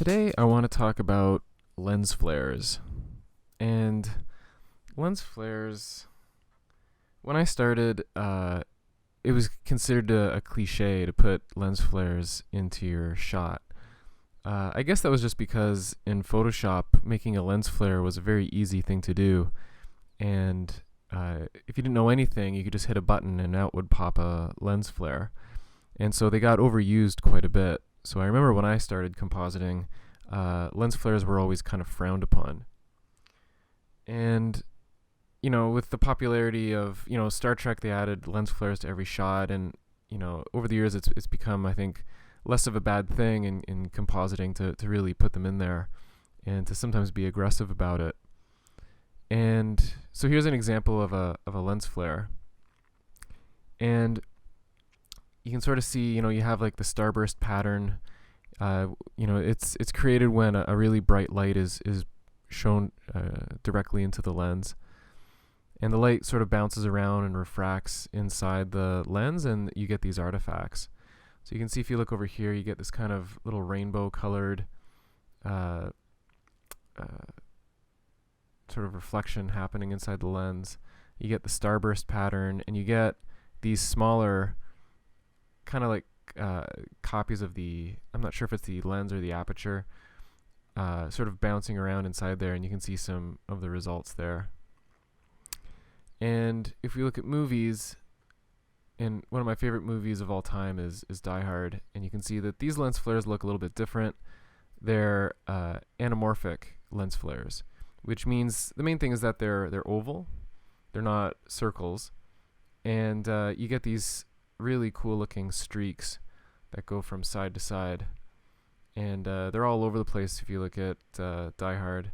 Today I want to talk about lens flares. And lens flares, when I started, it was considered a cliche to put lens flares into your shot. I guess that was just because in Photoshop, making a lens flare was a very easy thing to do. And if you didn't know anything, you could just hit a button and out would pop a lens flare. And so they got overused quite a bit. So I remember when I started compositing, lens flares were always kind of frowned upon. And, with the popularity of, Star Trek, they added lens flares to every shot. And, over the years, it's become, I think, less of a bad thing in compositing to really put them in there and to sometimes be aggressive about it. And so here's an example of a lens flare. And you can sort of see, you have like the starburst pattern. It's created when a really bright light is shown directly into the lens. And the light sort of bounces around and refracts inside the lens, and you get these artifacts. So you can see if you look over here, you get this kind of little rainbow colored sort of reflection happening inside the lens. You get the starburst pattern, and you get these smaller kind of like copies of I'm not sure if it's the lens or the aperture, sort of bouncing around inside there, and you can see some of the results there. And if we look at movies, and one of my favorite movies of all time is Die Hard, and you can see that these lens flares look a little bit different. They're anamorphic lens flares, which means the main thing is that they're oval, they're not circles, and you get these really cool looking streaks that go from side to side, and they're all over the place if you look at Die Hard,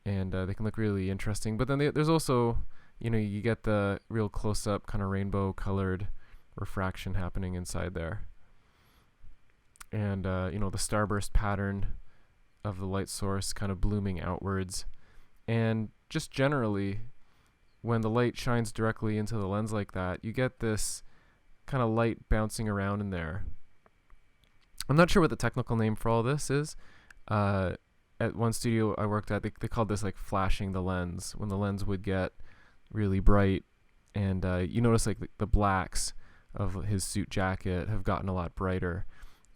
and they can look really interesting. But then there's also, you get the real close-up kind of rainbow colored refraction happening inside there, and the starburst pattern of the light source kind of blooming outwards. And just generally, when the light shines directly into the lens like that, you get this kind of light bouncing around in there. I'm not sure what the technical name for all this is. At one studio I worked at, they called this like flashing the lens, when the lens would get really bright, and you notice like the blacks of his suit jacket have gotten a lot brighter.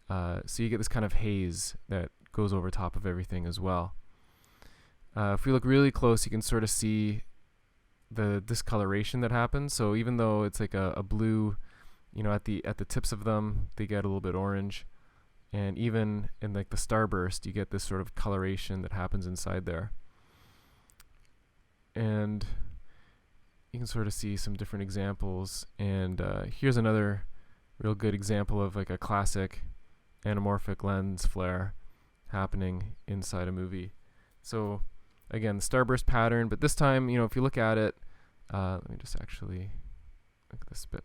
So you get this kind of haze that goes over top of everything as well. If we look really close, you can sort of see the discoloration that happens. So even though it's like a blue, at the tips of them, they get a little bit orange. And even in like the starburst, you get this sort of coloration that happens inside there. And you can sort of see some different examples. And here's another real good example of like a classic anamorphic lens flare happening inside a movie. So again, the starburst pattern, but this time, if you look at it, let me just actually look at this bit.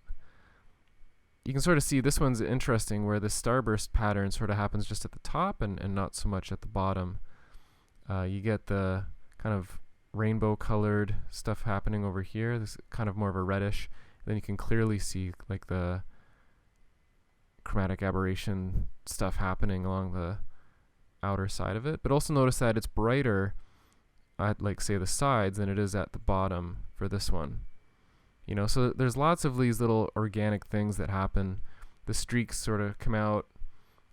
You can sort of see this one's interesting, where the starburst pattern sort of happens just at the top and not so much at the bottom. You get the kind of rainbow colored stuff happening over here. This is kind of more of a reddish. Then you can clearly see like the chromatic aberration stuff happening along the outer side of it. But also notice that it's brighter at, like, say, the sides than it is at the bottom for this one. So there's lots of these little organic things that happen. The streaks sort of come out,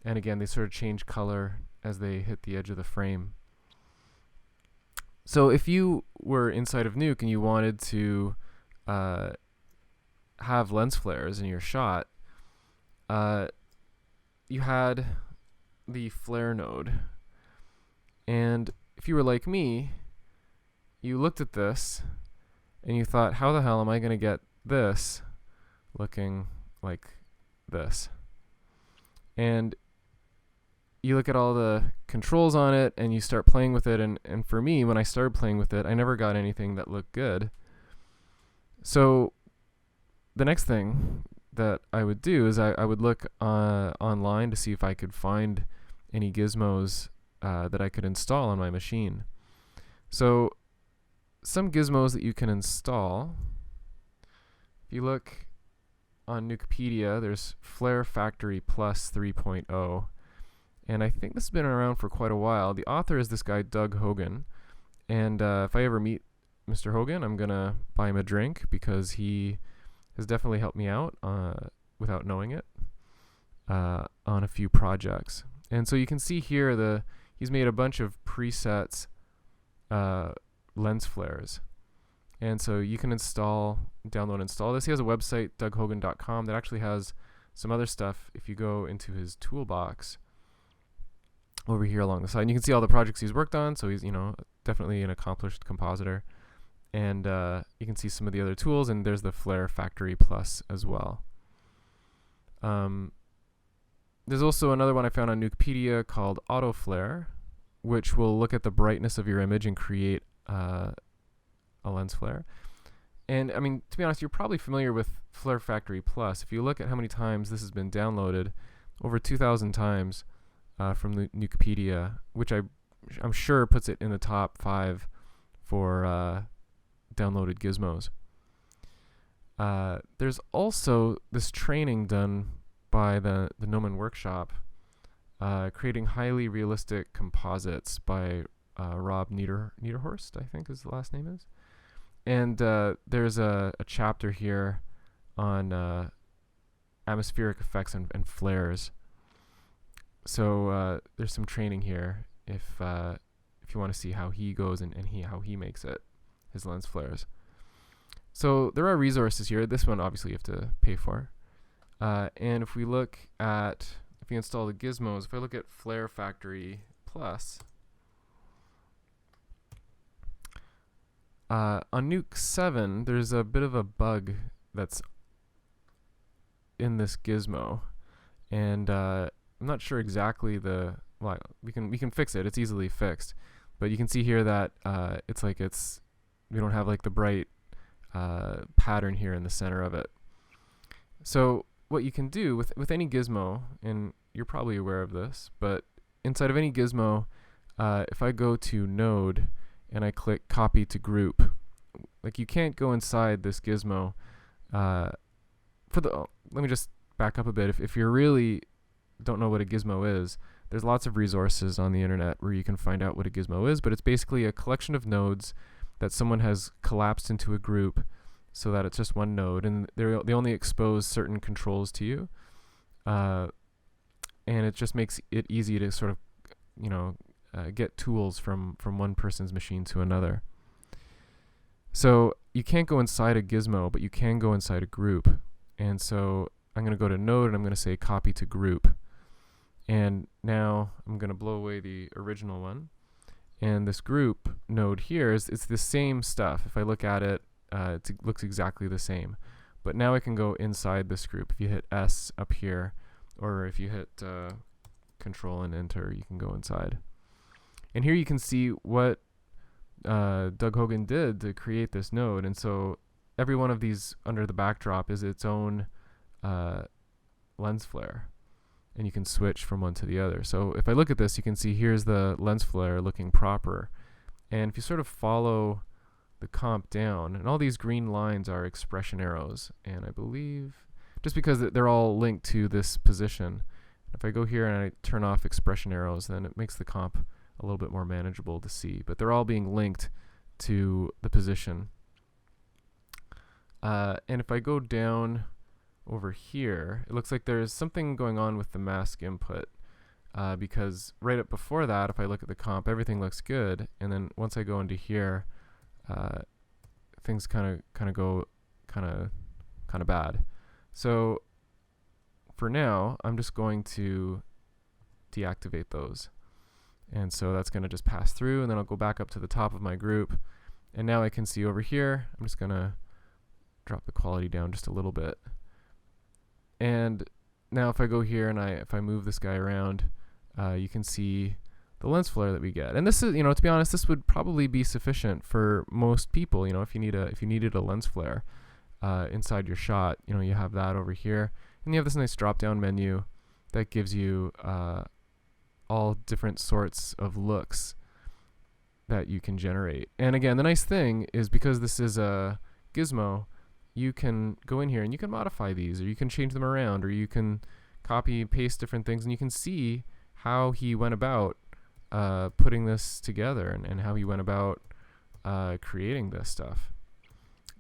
and again, they sort of change color as they hit the edge of the frame. So if you were inside of Nuke and you wanted to have lens flares in your shot, you had the flare node. And if you were like me, you looked at this and you thought, how the hell am I going to get this looking like this? And you look at all the controls on it and you start playing with it. And for me, when I started playing with it, I never got anything that looked good. So the next thing that I would do is I would look online to see if I could find any gizmos that I could install on my machine. So some gizmos that you can install, if you look on Nukepedia, there's Flare Factory Plus 3.0, And I think this has been around for quite a while. The author is this guy, Doug Hogan. And if I ever meet Mr. Hogan, I'm going to buy him a drink because he has definitely helped me out without knowing it on a few projects. And so you can see here he's made a bunch of presets lens flares. And so you can download and install this. He has a website, doughogan.com, that actually has some other stuff. If you go into his toolbox over here along the side, and you can see all the projects he's worked on. So he's, definitely an accomplished compositor. And you can see some of the other tools, and there's the Flare Factory Plus as well. There's also another one I found on Nukepedia called Autoflare, which will look at the brightness of your image and create a lens flare. And I mean, to be honest, you're probably familiar with Flare Factory Plus. If you look at how many times this has been downloaded, over 2,000 times from the Nukepedia, which I'm sure puts it in the top 5 for downloaded gizmos. There's also this training done by the Gnomon Workshop, creating highly realistic composites by Rob Niederhorst, I think his last name is. And there's a chapter here on atmospheric effects and flares. So there's some training here if you want to see how he goes and how he makes it, his lens flares. So there are resources here. This one obviously you have to pay for. And if we install the gizmos, if I look at Flare Factory Plus, on Nuke 7, there's a bit of a bug that's in this gizmo, and I'm not sure exactly we can fix it. It's easily fixed, but you can see here that we don't have like the bright pattern here in the center of it. So what you can do with any gizmo, and you're probably aware of this, but inside of any gizmo, if I go to Node and I click Copy to Group, like you can't go inside this gizmo. Let me just back up a bit. If you really don't know what a gizmo is, there's lots of resources on the internet where you can find out what a gizmo is, but it's basically a collection of nodes that someone has collapsed into a group so that it's just one node, and they only expose certain controls to you, and it just makes it easy to sort of get tools from one person's machine to another. So you can't go inside a gizmo, but you can go inside a group. And so I'm going to go to Node and I'm going to say Copy to Group. And now I'm going to blow away the original one. And this group node here it's the same stuff. If I look at it, it looks exactly the same. But now I can go inside this group. If you hit S up here, or if you hit Control and Enter, you can go inside. And here you can see what Doug Hogan did to create this node. And so every one of these under the backdrop is its own lens flare. And you can switch from one to the other. So if I look at this, you can see here's the lens flare looking proper. And if you sort of follow the comp down, and all these green lines are expression arrows. And I believe, just because they're all linked to this position, if I go here and I turn off expression arrows, then it makes the comp a little bit more manageable to see. But they're all being linked to the position. And if I go down over here, it looks like there's something going on with the mask input, because right up before that, if I look at the comp, everything looks good, and then once I go into here, things kind of go kind of bad. So for now, I'm just going to deactivate those, and so that's going to just pass through, and then I'll go back up to the top of my group, and now I can see over here. I'm just going to drop the quality down just a little bit. And now if I go here and if I move this guy around, you can see the lens flare that we get. And this is, to be honest, this would probably be sufficient for most people. If you needed a lens flare inside your shot, you have that over here, and you have this nice drop-down menu that gives you all different sorts of looks that you can generate. And again, the nice thing is, because this is a gizmo, you can go in here and you can modify these, or you can change them around, or you can copy and paste different things, and you can see how he went about putting this together and how he went about creating this stuff.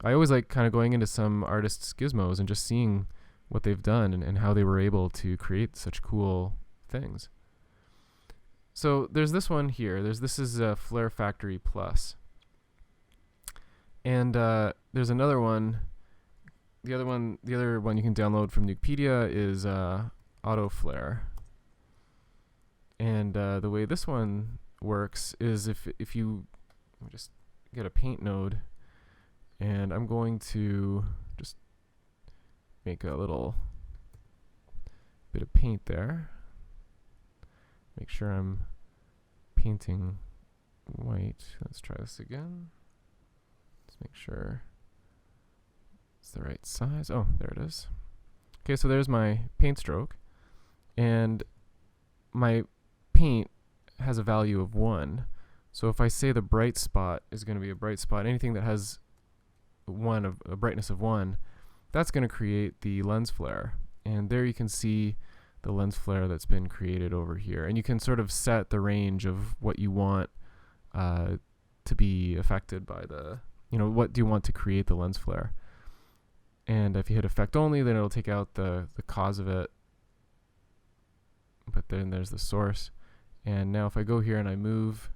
I always like kind of going into some artists' gizmos and just seeing what they've done and how they were able to create such cool things. So there's this one here. This is Flare Factory Plus. And there's another one. The other one you can download from Nukepedia is Autoflare. And the way this one works is if you just get a paint node, and I'm going to just make a little bit of paint there. Make sure I'm painting white. Let's try this again. Let's make sure it's the right size. Oh, there it is. Okay, so there's my paint stroke, and my paint has a value of 1. So if I say the bright spot is going to be a bright spot, anything that has a brightness of 1, that's going to create the lens flare. And there you can see the lens flare that's been created over here. And you can sort of set the range of what you want to be affected by what do you want to create the lens flare. And if you hit effect only, then it'll take out the cause of it. But then there's the source. And now if I go here and I move,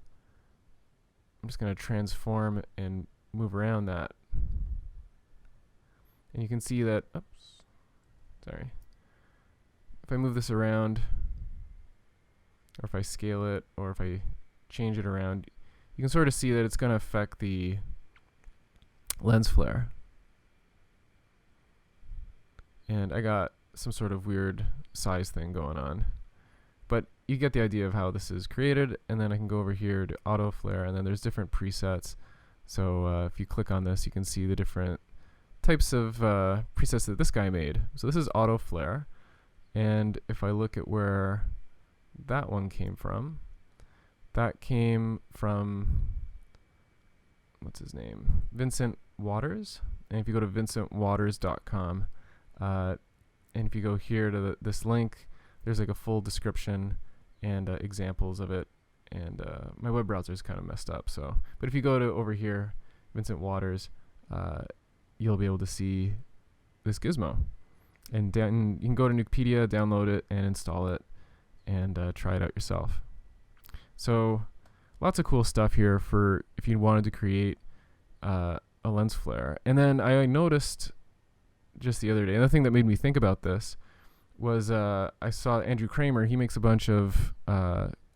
I'm just going to transform and move around that. And you can see that, if I move this around, or if I scale it, or if I change it around, you can sort of see that it's going to affect the lens flare. And I got some sort of weird size thing going on. But you get the idea of how this is created, and then I can go over here to Autoflare, and then there's different presets. So if you click on this, you can see the different types of presets that this guy made. So this is Autoflare, and if I look at where that one came from, that came from, what's his name? Vincent Waters. And if you go to vincentwaters.com, and if you go here to this link, there's like a full description and examples of it. And my web browser is kind of messed up. But if you go to over here, Vincent Waters, you'll be able to see this gizmo. And you can go to Nukepedia, download it, and install it, and try it out yourself. So lots of cool stuff here for if you wanted to create a lens flare. And then I noticed just the other day, and the thing that made me think about this was I saw Andrew Kramer. He makes a bunch of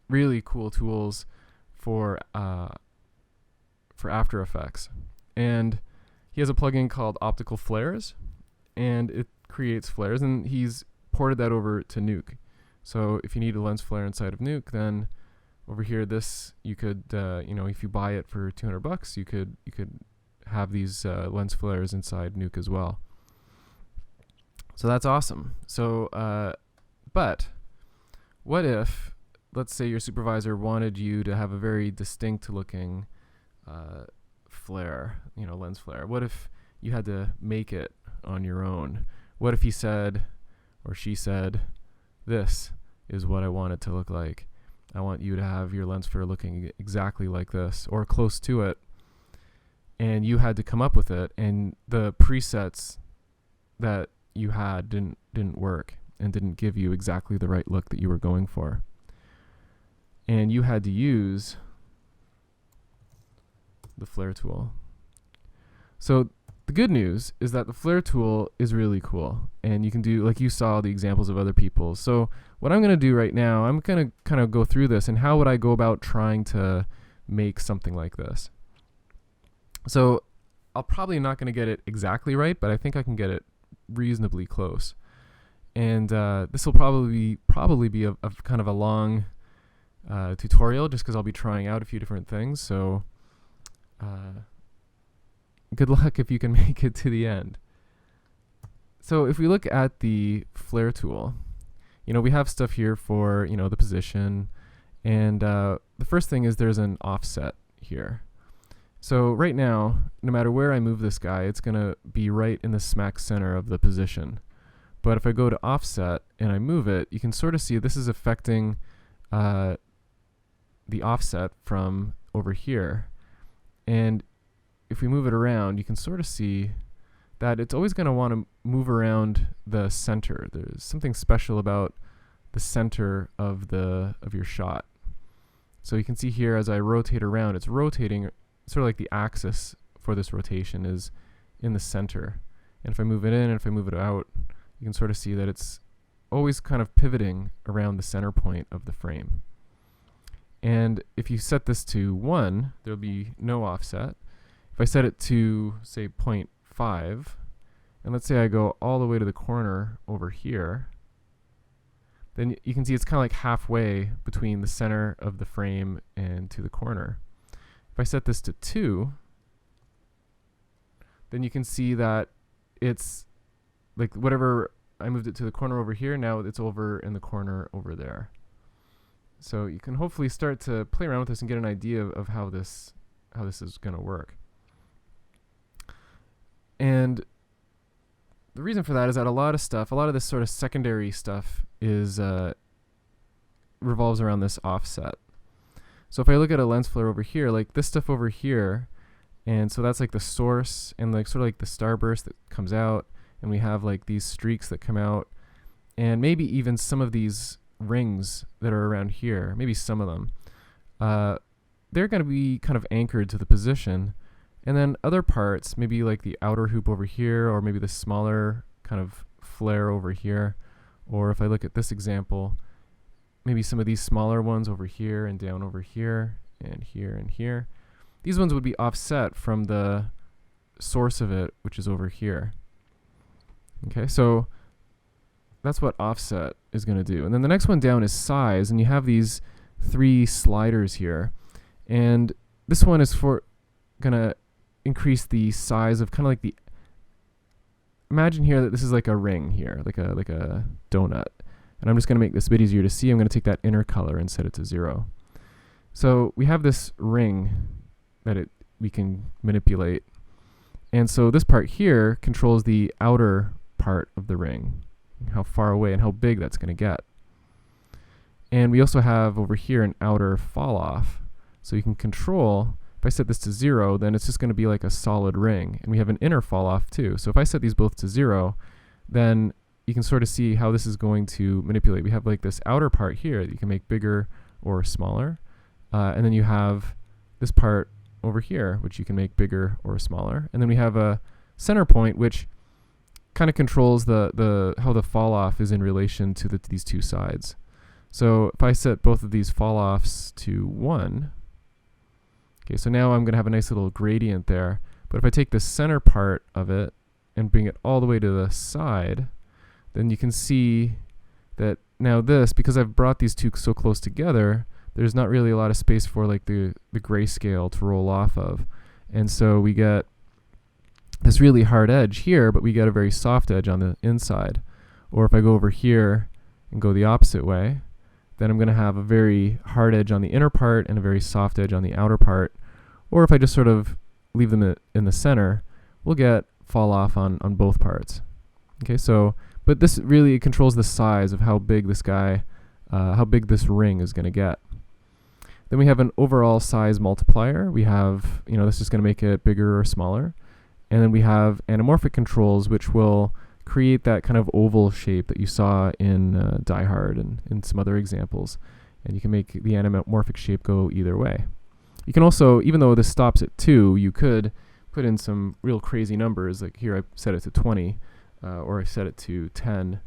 really cool tools for After Effects, and he has a plugin called Optical Flares, and it creates flares, and he's ported that over to Nuke. So if you need a lens flare inside of Nuke, then over here, you could if you buy it for $200, you could have these lens flares inside Nuke as well. So that's awesome. So, but what if, let's say your supervisor wanted you to have a very distinct looking flare, lens flare? What if you had to make it on your own? What if he said, or she said, this is what I want it to look like. I want you to have your lens flare looking exactly like this, or close to it. And you had to come up with it, and the presets that you had didn't work and didn't give you exactly the right look that you were going for. And you had to use the flare tool. So the good news is that the flare tool is really cool, and you can do, like you saw the examples of other people. So what I'm going to do right now, I'm going to kind of go through this, and how would I go about trying to make something like this? So I'll probably not going to get it exactly right, but I think I can get it reasonably close. And this will probably be a kind of a long tutorial, just because I'll be trying out a few different things. So good luck if you can make it to the end. So if we look at the flare tool, we have stuff here for the position, and the first thing is there's an offset here. So right now, no matter where I move this guy, it's going to be right in the smack center of the position. But if I go to offset and I move it, you can sort of see this is affecting the offset from over here. And if we move it around, you can sort of see that it's always going to want to move around the center. There's something special about the center of your shot. So you can see here as I rotate around, it's rotating sort of like the axis for this rotation is in the center. And if I move it in and if I move it out, you can sort of see that it's always kind of pivoting around the center point of the frame. And if you set this to 1, there'll be no offset. If I set it to, say, 0.5, and let's say I go all the way to the corner over here, then you can see it's kind of like halfway between the center of the frame and to the corner. If I set this to 2, then you can see that it's like whatever I moved it to the corner over here, now it's over in the corner over there. So you can hopefully start to play around with this and get an idea of how this is going to work. And the reason for that is that a lot of this sort of secondary stuff is revolves around this offset. So if I look at a lens flare over here, like this stuff over here, and so that's like the source and like sort of like the starburst that comes out, and we have like these streaks that come out, and maybe even some of these rings that are around here, maybe some of them, they're going to be kind of anchored to the position. And then other parts, maybe like the outer hoop over here, or maybe the smaller kind of flare over here. Or if I look at this example, maybe some of these smaller ones over here and down over here and here and here. These ones would be offset from the source of it, which is over here. Okay, so that's what offset is going to do. And then the next one down is size, and you have these 3 sliders here. And this one is for going to increase the size of kind of like the, imagine here that this is like a ring here, like a donut. And I'm just going to make this a bit easier to see. I'm going to take that inner color and set it to 0. So we have this ring that we can manipulate. And so this part here controls the outer part of the ring, how far away and how big that's going to get. And we also have over here an outer fall off. So you can control, if I set this to 0, then it's just going to be like a solid ring. And we have an inner fall off too. So if I set these both to 0, then you can sort of see how this is going to manipulate. We have like this outer part here that you can make bigger or smaller. And then you have this part over here, which you can make bigger or smaller. And then we have a center point, which kind of controls how the fall off is in relation to these two sides. So if I set both of these fall offs to 1, okay, so now I'm going to have a nice little gradient there. But if I take the center part of it and bring it all the way to the side, then you can see that now this, because I've brought these two so close together, there's not really a lot of space for like the grayscale to roll off of. And so we get this really hard edge here, but we get a very soft edge on the inside. Or if I go over here and go the opposite way, then I'm going to have a very hard edge on the inner part and a very soft edge on the outer part. Or if I just sort of leave them in the center, we'll get fall off on both parts. Okay, so, but this really controls the size of how big this guy, how big this ring is going to get. Then we have an overall size multiplier. We have, this is going to make it bigger or smaller. And then we have anamorphic controls, which will create that kind of oval shape that you saw in Die Hard and in some other examples. And you can make the anamorphic shape go either way. You can also, even though this stops at 2, you could put in some real crazy numbers. Like here I set it to 20, or I set it to 10.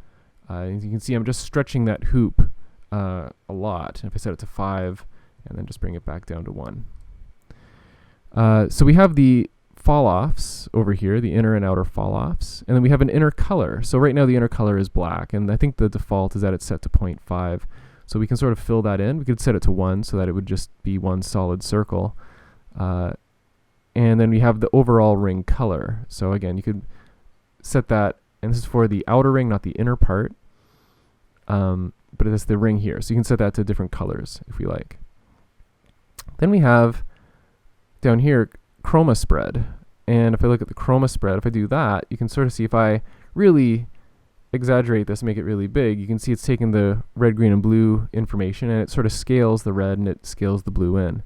And you can see I'm just stretching that hoop a lot. And if I set it to 5, and then just bring it back down to 1. So we have the fall-offs over here, the inner and outer fall-offs, and then we have an inner color. So right now the inner color is black, and I think the default is that it's set to 0.5. So we can sort of fill that in. We could set it to 1 so that it would just be one solid circle. And then we have the overall ring color. So again, you could set that, and this is for the outer ring, not the inner part, but it's the ring here. So you can set that to different colors if we like. Then we have down here chroma spread. And if I look at the chroma spread, if I do that, you can sort of see if I really exaggerate this, make it really big, you can see it's taking the red, green, and blue information, and it sort of scales the red and it scales the blue in.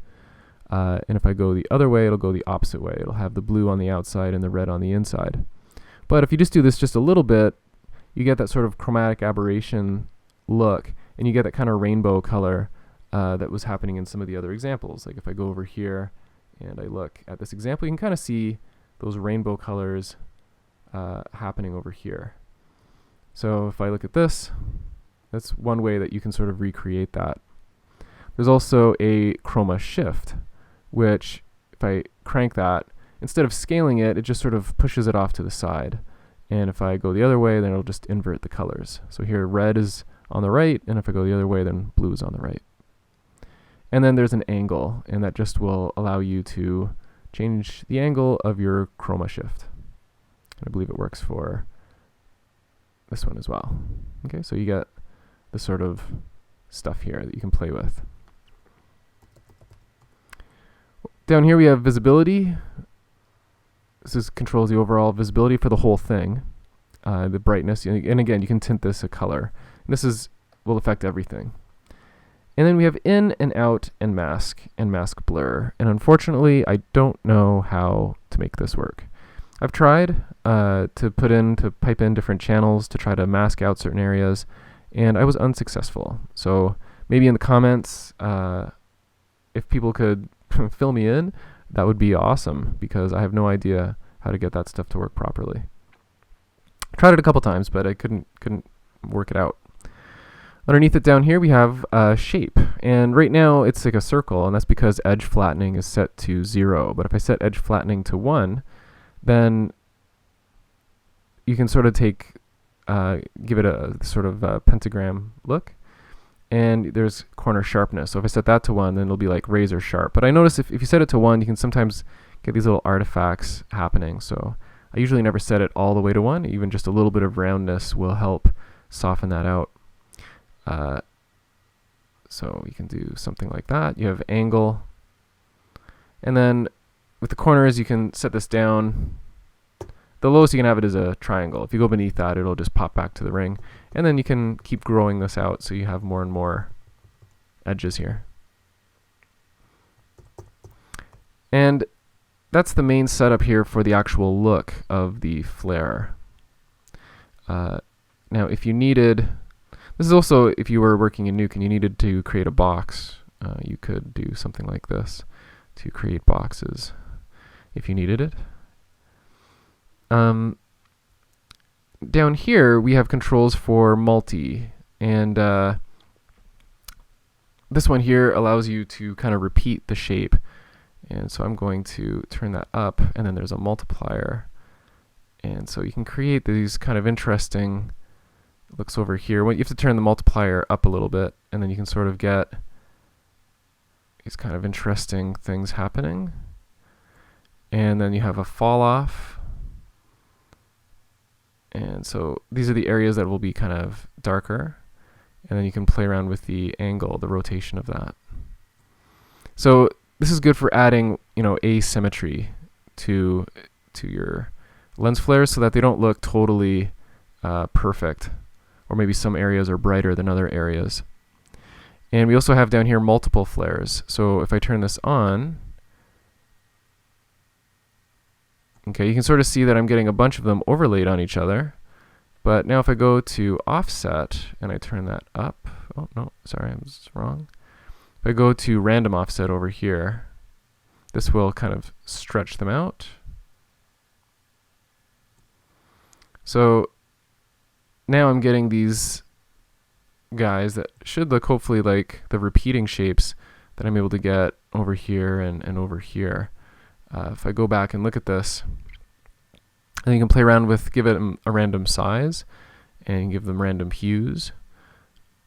And if I go the other way, it'll go the opposite way. It'll have the blue on the outside and the red on the inside. But if you just do this just a little bit, you get that sort of chromatic aberration look, and you get that kind of rainbow color that was happening in some of the other examples. Like if I go over here and I look at this example, you can kind of see those rainbow colors happening over here. So if I look at this, that's one way that you can sort of recreate that. There's also a chroma shift, which if I crank that, instead of scaling it, it just sort of pushes it off to the side. And if I go the other way, then it'll just invert the colors. So here red is on the right, and if I go the other way, then blue is on the right. And then there's an angle, and that just will allow you to change the angle of your chroma shift. And I believe it works for this one as well. Okay, so you get the sort of stuff here that you can play with. Down here we have visibility. This controls the overall visibility for the whole thing. The brightness, and again, you can tint this a color. And this will affect everything. And then we have in and out and mask blur. And unfortunately, I don't know how to make this work. I've tried to pipe in different channels to try to mask out certain areas, and I was unsuccessful. So maybe in the comments, if people could fill me in, that would be awesome, because I have no idea how to get that stuff to work properly. I tried it a couple times, but I couldn't work it out. Underneath it down here, we have shape. And right now, it's like a circle, and that's because edge flattening is set to 0. But if I set edge flattening to 1, then you can sort of give it a sort of pentagram look. And there's corner sharpness. So if I set that to 1, then it'll be like razor sharp. But I notice if you set it to 1, you can sometimes get these little artifacts happening. So I usually never set it all the way to 1. Even just a little bit of roundness will help soften that out. So you can do something like that. You have angle. And then with the corners, you can set this down. The lowest you can have it is a triangle. If you go beneath that, it'll just pop back to the ring. And then you can keep growing this out so you have more and more edges here. And that's the main setup here for the actual look of the flare. Now, if you needed, this is also if you were working in Nuke and you needed to create a box, you could do something like this to create boxes if you needed it. Down here, we have controls for multi, and this one here allows you to kind of repeat the shape. And so I'm going to turn that up, and then there's a multiplier. And so you can create these kind of interesting looks over here. You have to turn the multiplier up a little bit, and then you can sort of get these kind of interesting things happening. And then you have a fall off. And so these are the areas that will be kind of darker. And then you can play around with the angle, the rotation of that. So this is good for adding, asymmetry to your lens flares so that they don't look totally perfect. Or maybe some areas are brighter than other areas. And we also have down here multiple flares. So if I turn this on, okay, you can sort of see that I'm getting a bunch of them overlaid on each other. But now if I go to offset and I turn that up, oh no, sorry, I was wrong. If I go to random offset over here, this will kind of stretch them out. So now I'm getting these guys that should look hopefully like the repeating shapes that I'm able to get over here and over here. If I go back and look at this, and you can play around with, give it a random size, and give them random hues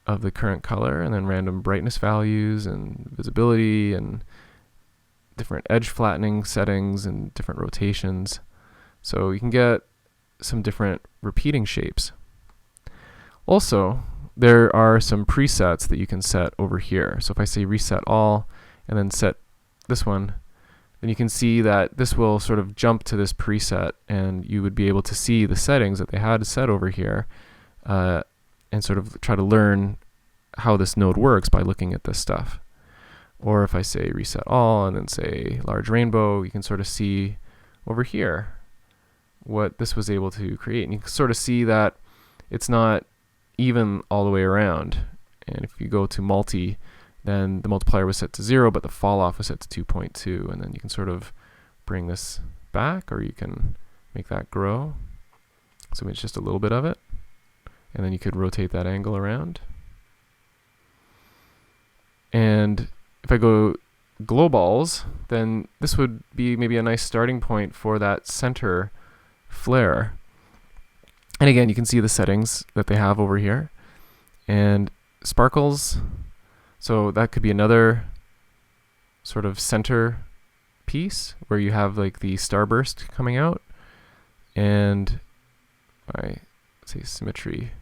of the current color, and then random brightness values, and visibility, and different edge flattening settings, and different rotations. So you can get some different repeating shapes. Also, there are some presets that you can set over here. So if I say reset all, and then set this one, then you can see that this will sort of jump to this preset, and you would be able to see the settings that they had set over here and sort of try to learn how this node works by looking at this stuff. Or if I say reset all and then say large rainbow, you can sort of see over here what this was able to create. And you can sort of see that it's not even all the way around. And if you go to multi, then the multiplier was set to 0, but the fall off was set to 2.2. And then you can sort of bring this back, or you can make that grow. So it's just a little bit of it. And then you could rotate that angle around. And if I go glow balls, then this would be maybe a nice starting point for that center flare. And again, you can see the settings that they have over here. And sparkles, so that could be another sort of center piece where you have like the starburst coming out. And I say symmetry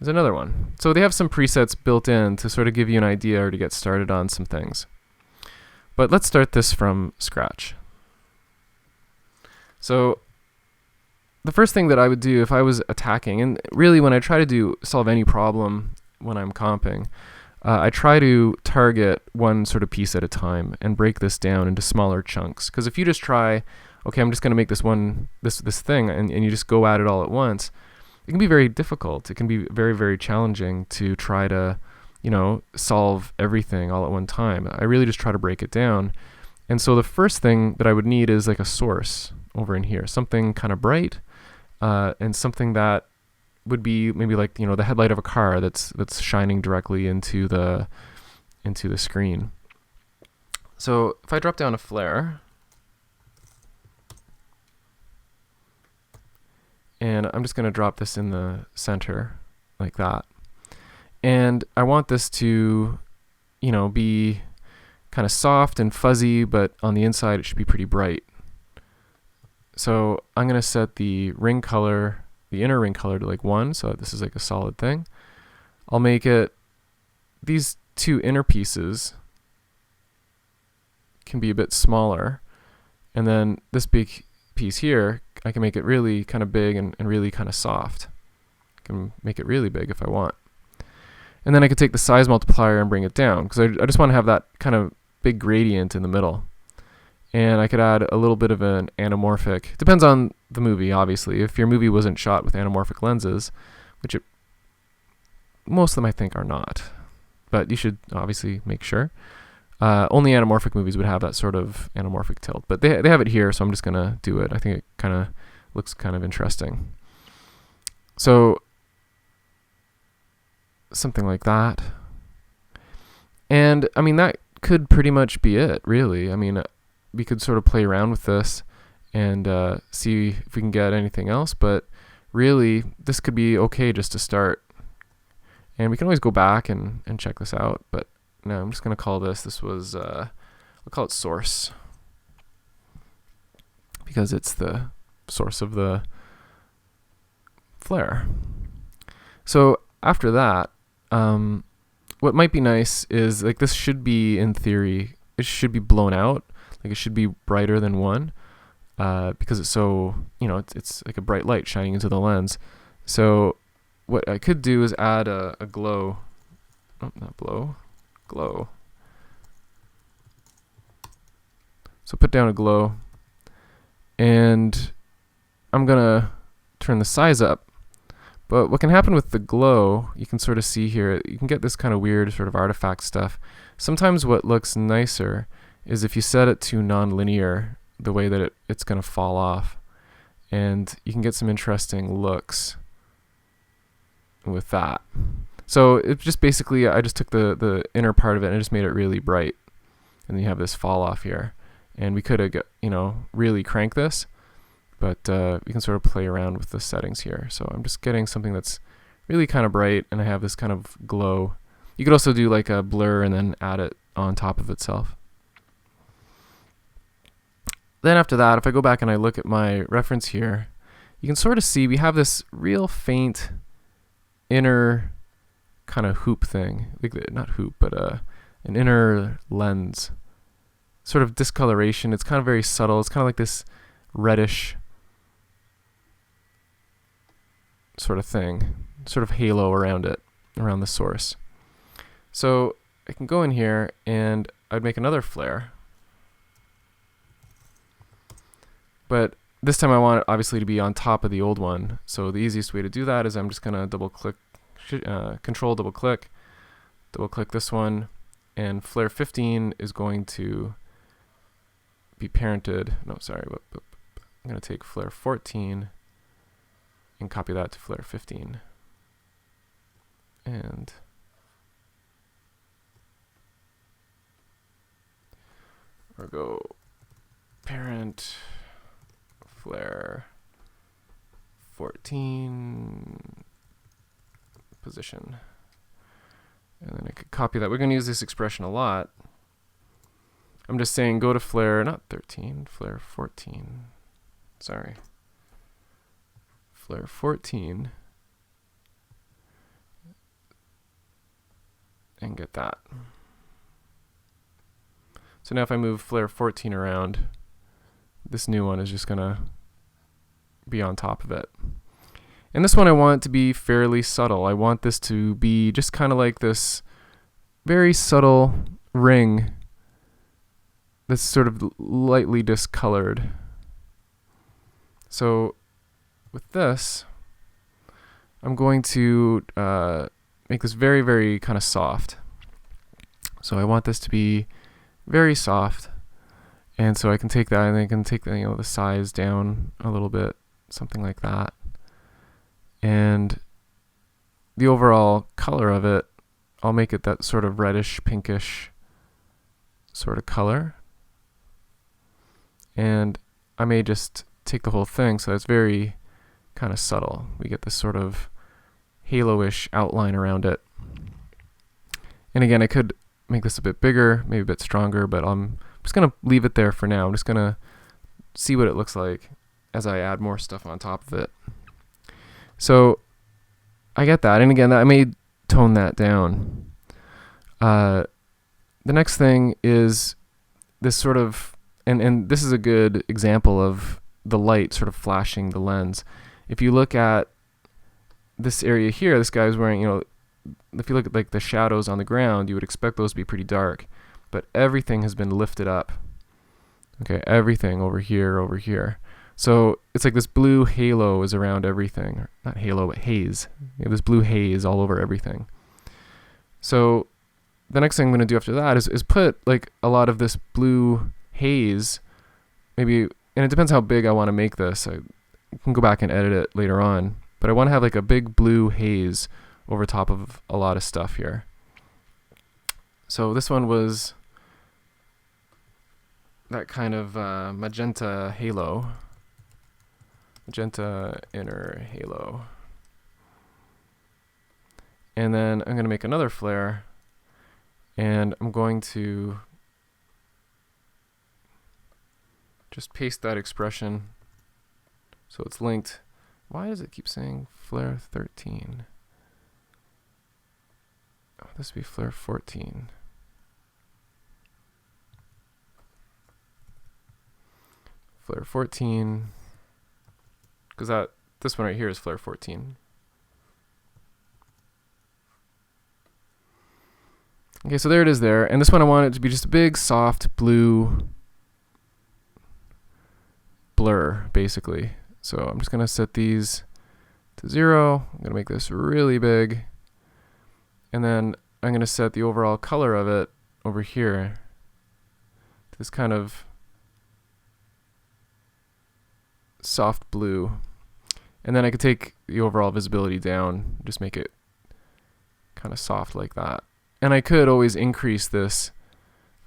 is another one. So they have some presets built in to sort of give you an idea or to get started on some things. But let's start this from scratch. So the first thing that I would do if I was attacking, and really when I try to solve any problem when I'm comping, I try to target one sort of piece at a time and break this down into smaller chunks. Because if you just try, okay, I'm just going to make this thing, and you just go at it all at once, it can be very difficult. It can be very, very challenging to try to, solve everything all at one time. I really just try to break it down. And so the first thing that I would need is like a source over in here, something kind of bright, and something that would be maybe like, the headlight of a car that's shining directly into the screen. So if I drop down a flare, and I'm just going to drop this in the center like that. And I want this to, be kind of soft and fuzzy, but on the inside it should be pretty bright. So I'm going to set the ring color, the inner ring color, to like 1, so this is like a solid thing. I'll make it, these two inner pieces can be a bit smaller. And then this big piece here, I can make it really kind of big and really kind of soft. I can make it really big if I want. And then I could take the size multiplier and bring it down, because I just want to have that kind of big gradient in the middle. And I could add a little bit of an anamorphic. Depends on the movie, obviously. If your movie wasn't shot with anamorphic lenses, which most of them I think are not, but you should obviously make sure. Only anamorphic movies would have that sort of anamorphic tilt, but they have it here, so I'm just gonna do it. I think it kind of looks kind of interesting. So something like that. And I mean, that could pretty much be it, really. I mean, we could sort of play around with this and see if we can get anything else, but really this could be okay just to start. And we can always go back and check this out, but no, I'm just going to call this was, we'll call it source, because it's the source of the flare. So after that, what might be nice is, like, this should be, in theory, it should be blown out. Like, it should be brighter than 1, because it's so, it's like a bright light shining into the lens. So what I could do is add a glow, glow. So put down a glow, and I'm gonna turn the size up. But what can happen with the glow, you can sort of see here, you can get this kind of weird sort of artifact stuff. Sometimes what looks nicer is if you set it to non-linear, the way that it's going to fall off. And you can get some interesting looks with that. So it just basically, I just took the inner part of it and I just made it really bright. And then you have this fall off here. And we could have, really crank this, but we can sort of play around with the settings here. So I'm just getting something that's really kind of bright, and I have this kind of glow. You could also do like a blur and then add it on top of itself. Then after that, if I go back and I look at my reference here, you can sort of see we have this real faint inner kind of hoop thing. Like, not hoop, but an inner lens. Sort of discoloration. It's kind of very subtle. It's kind of like this reddish sort of thing. sort of halo around it, around the source. So I can go in here and I'd make another flare. But this time I want it obviously to be on top of the old one. So the easiest way to do that is I'm just going to double click, control double click this one, and flare 15 is going to be parented. No, sorry, I'm going to take flare 14 and copy that to flare 15. And or go parent flare 14 position. And then I could copy that. We're going to use this expression a lot. I'm just saying go to flare, not 13, flare 14. Sorry. Flare 14. And get that. So now if I move flare 14 around, this new one is just going to be on top of it. And this one I want to be fairly subtle. I want this to be just kind of like this very subtle ring that's sort of lightly discolored. So with this, I'm going to make this very, very kind of soft. So I want this to be very soft. And so I can take that and I can take the, the size down a little bit, something like that. And the overall color of it, I'll make it that sort of reddish, pinkish sort of color. And I may just take the whole thing so it's very kind of subtle. We get this sort of halo-ish outline around it. And again, I could make this a bit bigger, maybe a bit stronger, but I'm just going to leave it there for now. I'm just going to see what it looks like as I add more stuff on top of it. So I get that. And again, I may tone that down. The next thing is this sort of, and this is a good example of the light sort of flashing the lens. If you look at this area here, this guy's wearing, if you look at like the shadows on the ground, you would expect those to be pretty dark, but everything has been lifted up. Okay, everything over here. So it's like this blue halo is around everything. Not halo, but haze. You have this blue haze all over everything. So the next thing I'm going to do after that is put like a lot of this blue haze, maybe, and it depends how big I want to make this. I can go back and edit it later on, but I want to have like a big blue haze over top of a lot of stuff here. So this one was that kind of magenta halo. Magenta inner halo. And then I'm going to make another flare, and I'm going to just paste that expression so it's linked. Why does it keep saying flare 13? Oh, this would be flare 14. Flare 14, because this one right here is flare 14. Okay, so there it is there. And this one I want it to be just a big, soft, blue blur, basically. So I'm just going to set these to 0. I'm going to make this really big. And then I'm going to set the overall color of it over here to this kind of soft blue. And then I could take the overall visibility down, just make it kind of soft like that. And I could always increase this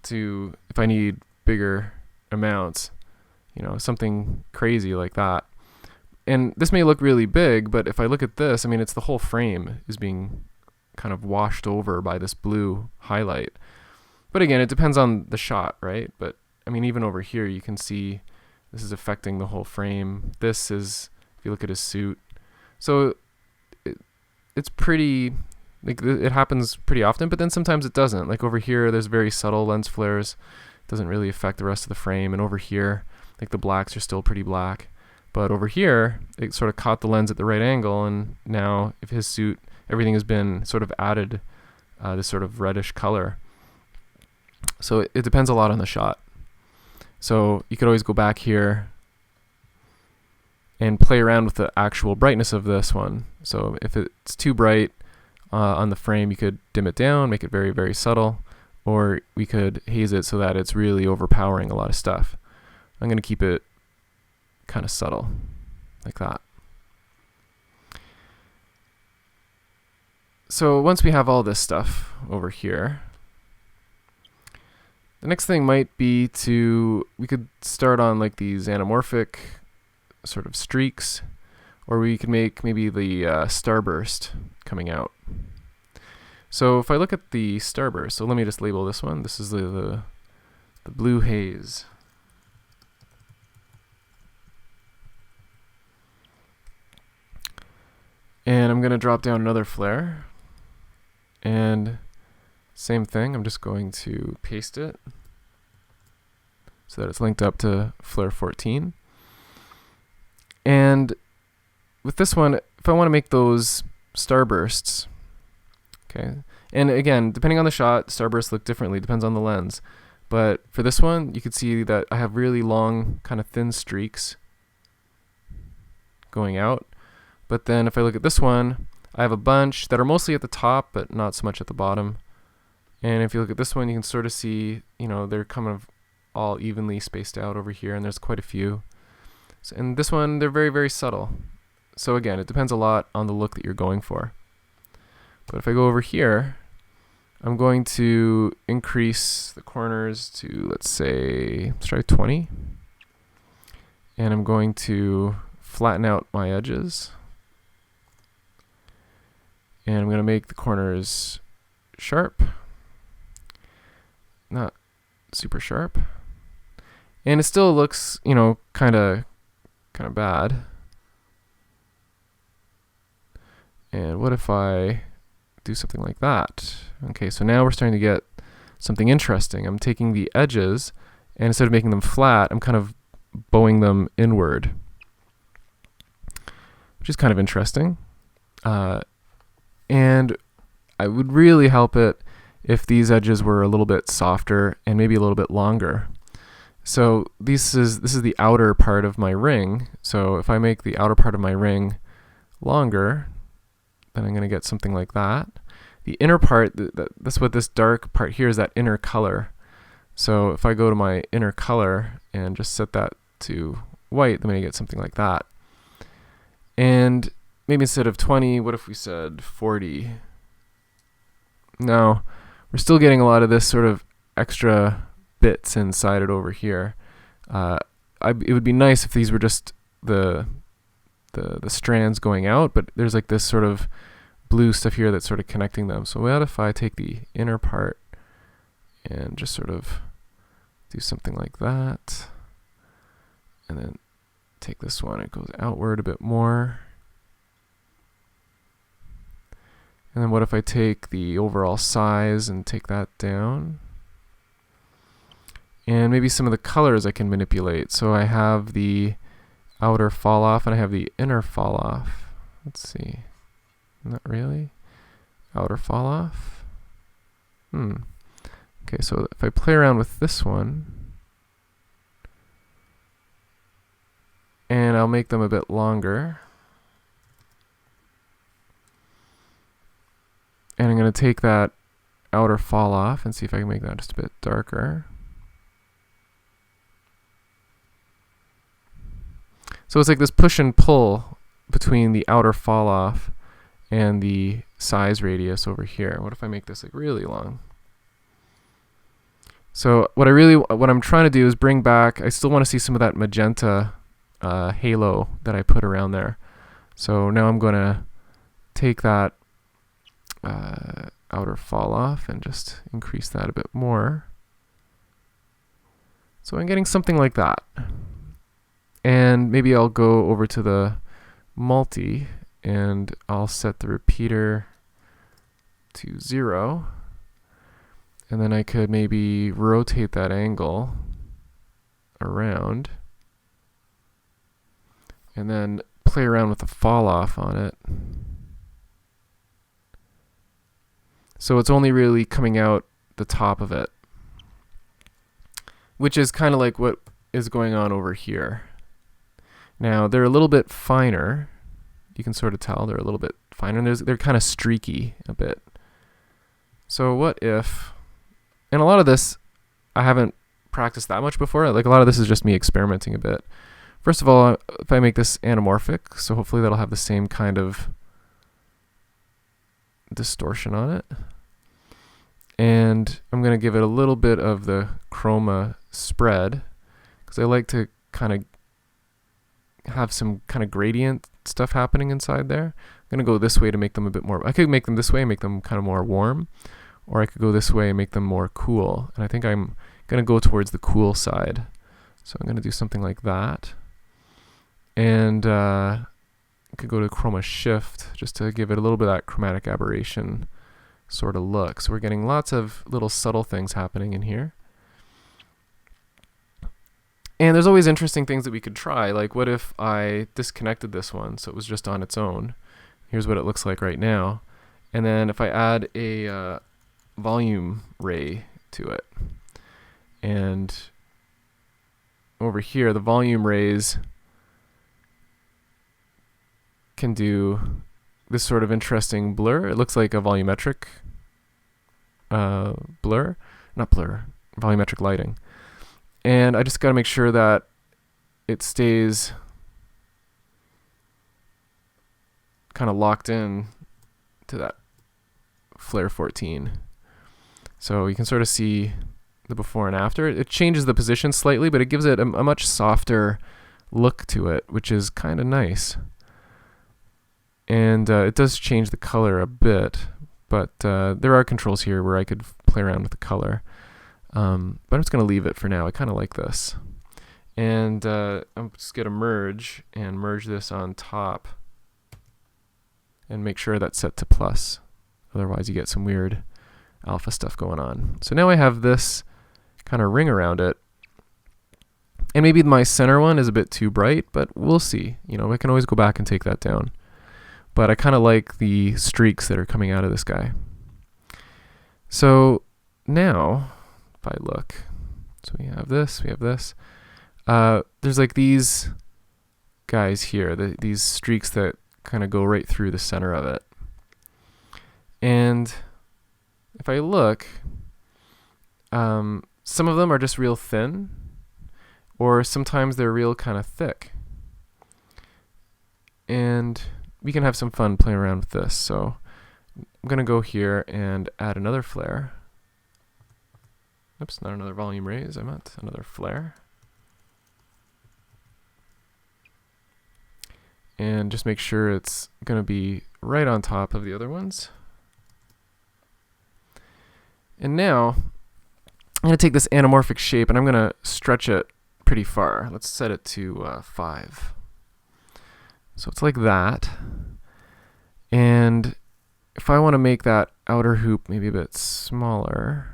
to, if I need bigger amounts, something crazy like that. And this may look really big, but if I look at this, it's the whole frame is being kind of washed over by this blue highlight. But again, it depends on the shot, right? But even over here, you can see this is affecting the whole frame. This is, if you look at his suit. So it's pretty, like it happens pretty often, but then sometimes it doesn't. Like over here, there's very subtle lens flares. It doesn't really affect the rest of the frame. And over here, like the blacks are still pretty black. But over here, it sort of caught the lens at the right angle, and now if his suit, everything has been sort of added this sort of reddish color. So it depends a lot on the shot. So you could always go back here and play around with the actual brightness of this one. So if it's too bright on the frame, you could dim it down, make it very, very subtle, or we could haze it so that it's really overpowering a lot of stuff. I'm going to keep it kind of subtle, like that. So once we have all this stuff over here, the next thing might be we could start on like these anamorphic sort of streaks, or we could make maybe the starburst coming out. So if I look at the starburst, so let me just label this one. This is the blue haze. And I'm going to drop down another flare. And same thing, I'm just going to paste it so that it's linked up to flare 14. And with this one, if I want to make those starbursts, okay, and again, depending on the shot, starbursts look differently, depends on the lens. But for this one, you can see that I have really long, kind of thin streaks going out. But then if I look at this one, I have a bunch that are mostly at the top, but not so much at the bottom. And if you look at this one, you can sort of see, they're kind of all evenly spaced out over here, and there's quite a few. So, and this one, they're very, very subtle. So again, it depends a lot on the look that you're going for. But if I go over here, I'm going to increase the corners to, let's try 20. And I'm going to flatten out my edges. And I'm going to make the corners sharp, not super sharp. And it still looks, kind of bad. And what if I do something like that? Okay, so now we're starting to get something interesting. I'm taking the edges, and instead of making them flat, I'm kind of bowing them inward, which is kind of interesting. And I would really help it if these edges were a little bit softer and maybe a little bit longer. So this is the outer part of my ring. So if I make the outer part of my ring longer, then I'm going to get something like that. The inner part, that's what this dark part here is, that inner color. So if I go to my inner color and just set that to white, then I'm going to get something like that. And maybe instead of 20, what if we said 40? No, we're still getting a lot of this sort of extra bits inside it over here. It would be nice if these were just the strands going out, but there's like this sort of blue stuff here that's sort of connecting them. So what if I take the inner part and just sort of do something like that, and then take this one, it goes outward a bit more. And then what if I take the overall size and take that down? And maybe some of the colors I can manipulate. So I have the outer fall off and I have the inner fall off. Let's see. Not really. Outer fall off. Okay, so if I play around with this one, and I'll make them a bit longer. And I'm going to take that outer fall off and see if I can make that just a bit darker. So it's like this push and pull between the outer fall off and the size radius over here. What if I make this like really long? So what I'm trying to do is bring back, I still want to see some of that magenta halo that I put around there. So now I'm going to take that outer fall off and just increase that a bit more. So I'm getting something like that. And maybe I'll go over to the multi and I'll set the repeater to 0. And then I could maybe rotate that angle around. and then play around with the fall off on it. So it's only really coming out the top of it, which is kind of like what is going on over here. Now they're a little bit finer. You can sort of tell they're a little bit finer. And they're kind of streaky a bit. So what if, and a lot of this I haven't practiced that much before. Like a lot of this is just me experimenting a bit. First of all, if I make this anamorphic, so hopefully that'll have the same kind of distortion on it. And I'm going to give it a little bit of the chroma spread because I like to kind of have some kind of gradient stuff happening inside there. I'm going to go this way to make them a bit more, I could make them this way and make them kind of more warm, or I could go this way and make them more cool. And I think I'm going to go towards the cool side. So I'm going to do something like that. And I could go to chroma shift just to give it a little bit of that chromatic aberration sort of look. So we're getting lots of little subtle things happening in here. And there's always interesting things that we could try. Like what if I disconnected this one so it was just on its own? Here's what it looks like right now. And then if I add a volume ray to it. And over here, the volume rays can do this sort of interesting blur. It looks like a volumetric volumetric lighting. And I just got to make sure that it stays kind of locked in to that flare 14. So you can sort of see the before and after. It changes the position slightly, but it gives it a much softer look to it, which is kind of nice. And it does change the color a bit, but there are controls here where I could play around with the color. But I'm just going to leave it for now. I kind of like this. And I'm just going to merge this on top and make sure that's set to plus. Otherwise you get some weird alpha stuff going on. So now I have this kind of ring around it. And maybe my center one is a bit too bright, but we'll see. You know, I can always go back and take that down. But I kind of like the streaks that are coming out of this guy. So now, if I look, so we have this. There's like these guys here, these streaks that kind of go right through the center of it. And if I look, some of them are just real thin, or sometimes they're real kind of thick. And we can have some fun playing around with this. So I'm going to go here and add another flare. Oops, not another volume raise, I meant another flare. And just make sure it's going to be right on top of the other ones. And now I'm going to take this anamorphic shape and I'm going to stretch it pretty far. Let's set it to 5. So it's like that. And if I want to make that outer hoop maybe a bit smaller,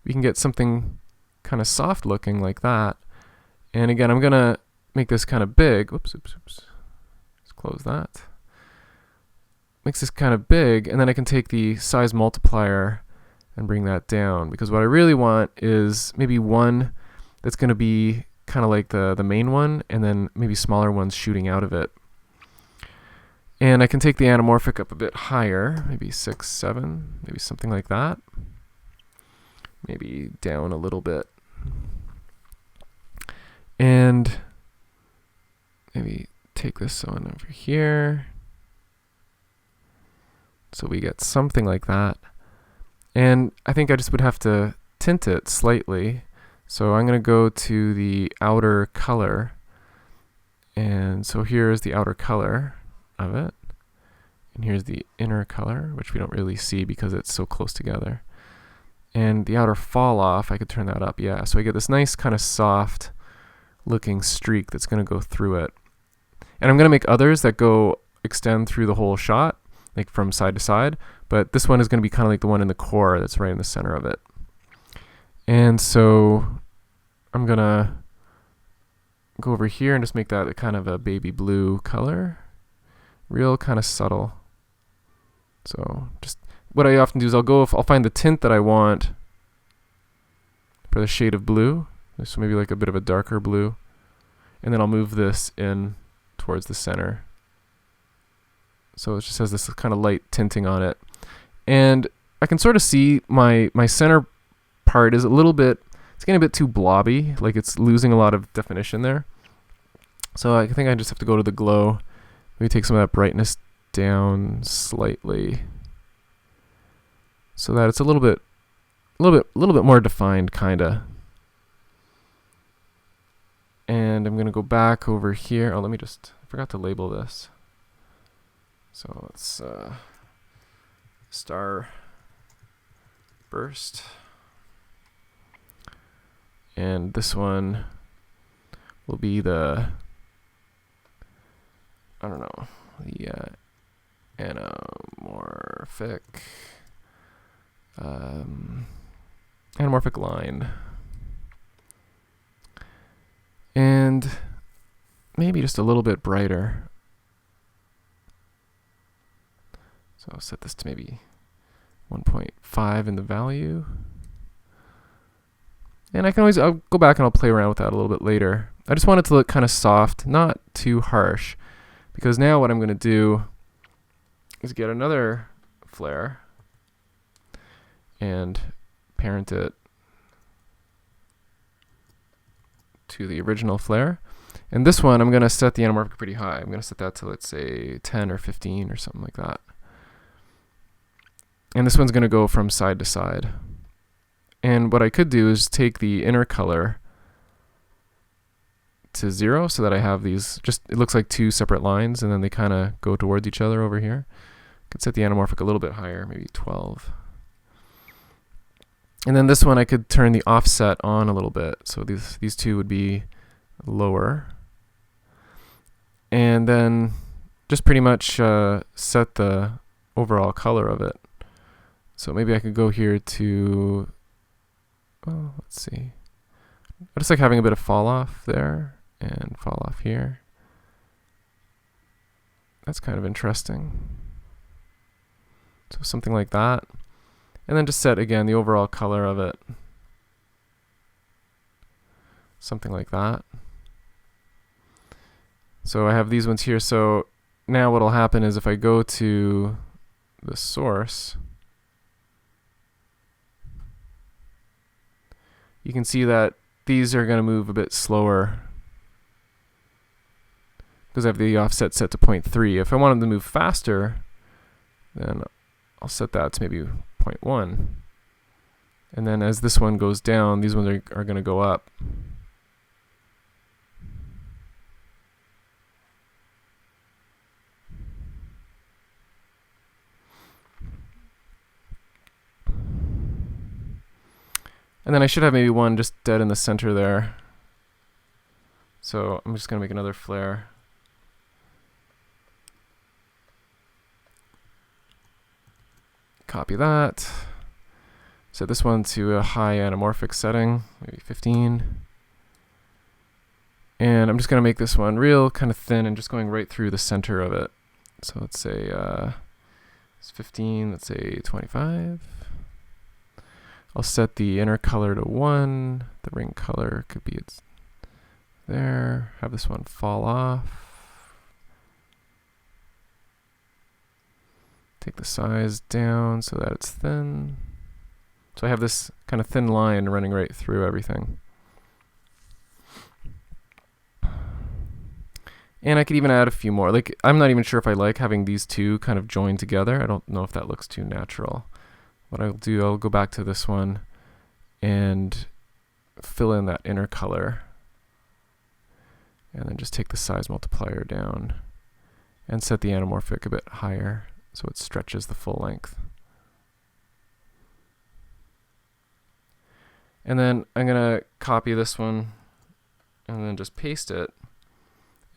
we can get something kind of soft looking like that. And again, I'm going to make this kind of big. Oops. Let's close that. Makes this kind of big, and then I can take the size multiplier and bring that down, because what I really want is maybe one that's going to be kind of like the main one, and then maybe smaller ones shooting out of it. And I can take the anamorphic up a bit higher, maybe 6, 7, maybe something like that. Maybe down a little bit. And maybe take this one over here. So we get something like that. And I think I just would have to tint it slightly. So I'm going to go to the outer color. And so here's the outer color of it. And here's the inner color, which we don't really see because it's so close together. And the outer fall off, I could turn that up. Yeah, so I get this nice kind of soft looking streak that's going to go through it. And I'm going to make others that extend through the whole shot, like from side to side, but this one is going to be kind of like the one in the core that's right in the center of it. And so I'm gonna go over here and just make that kind of a baby blue color, real kind of subtle. So just what I often do is I'll find the tint that I want for the shade of blue, so maybe like a bit of a darker blue, and then I'll move this in towards the center. So it just has this kind of light tinting on it. And I can sort of see my center part is a little bit, it's getting a bit too blobby, like it's losing a lot of definition there. So I think I just have to go to the glow, maybe take some of that brightness down slightly so that it's a little bit more defined, kinda. And I'm gonna go back over here. Oh, I forgot to label this. So it's starburst, and this one will be the, I don't know, the anamorphic line, and maybe just a little bit brighter. So I'll set this to maybe 1.5 in the value. And I'll go back and I'll play around with that a little bit later. I just want it to look kind of soft, not too harsh, because now what I'm going to do is get another flare and parent it to the original flare. And this one, I'm going to set the anamorphic pretty high. I'm going to set that to, let's say, 10 or 15 or something like that. And this one's going to go from side to side. And what I could do is take the inner color to 0 so that I have these, it looks like two separate lines, and then they kind of go towards each other over here. I could set the anamorphic a little bit higher, maybe 12. And then this one I could turn the offset on a little bit. So these two would be lower. And then just pretty much set the overall color of it. So maybe I could go here to, well, let's see. I just like having a bit of fall off there and fall off here. That's kind of interesting. So something like that. And then just set again the overall color of it. Something like that. So I have these ones here. So now what'll happen is if I go to the source, you can see that these are going to move a bit slower because I have the offset set to 0.3. If I want them to move faster, then I'll set that to maybe 0.1. And then as this one goes down, these ones are going to go up. And then I should have maybe one just dead in the center there. So I'm just going to make another flare. Copy that. Set this one to a high anamorphic setting, maybe 15. And I'm just going to make this one real kind of thin and just going right through the center of it. So let's say it's 15, let's say 25. I'll set the inner color to 1. The ring color could be there. Have this one fall off. Take the size down so that it's thin. So I have this kind of thin line running right through everything. And I could even add a few more. Like, I'm not even sure if I like having these two kind of joined together. I don't know if that looks too natural. What I'll do, I'll go back to this one and fill in that inner color. And then just take the size multiplier down and set the anamorphic a bit higher so it stretches the full length. And then I'm going to copy this one and then just paste it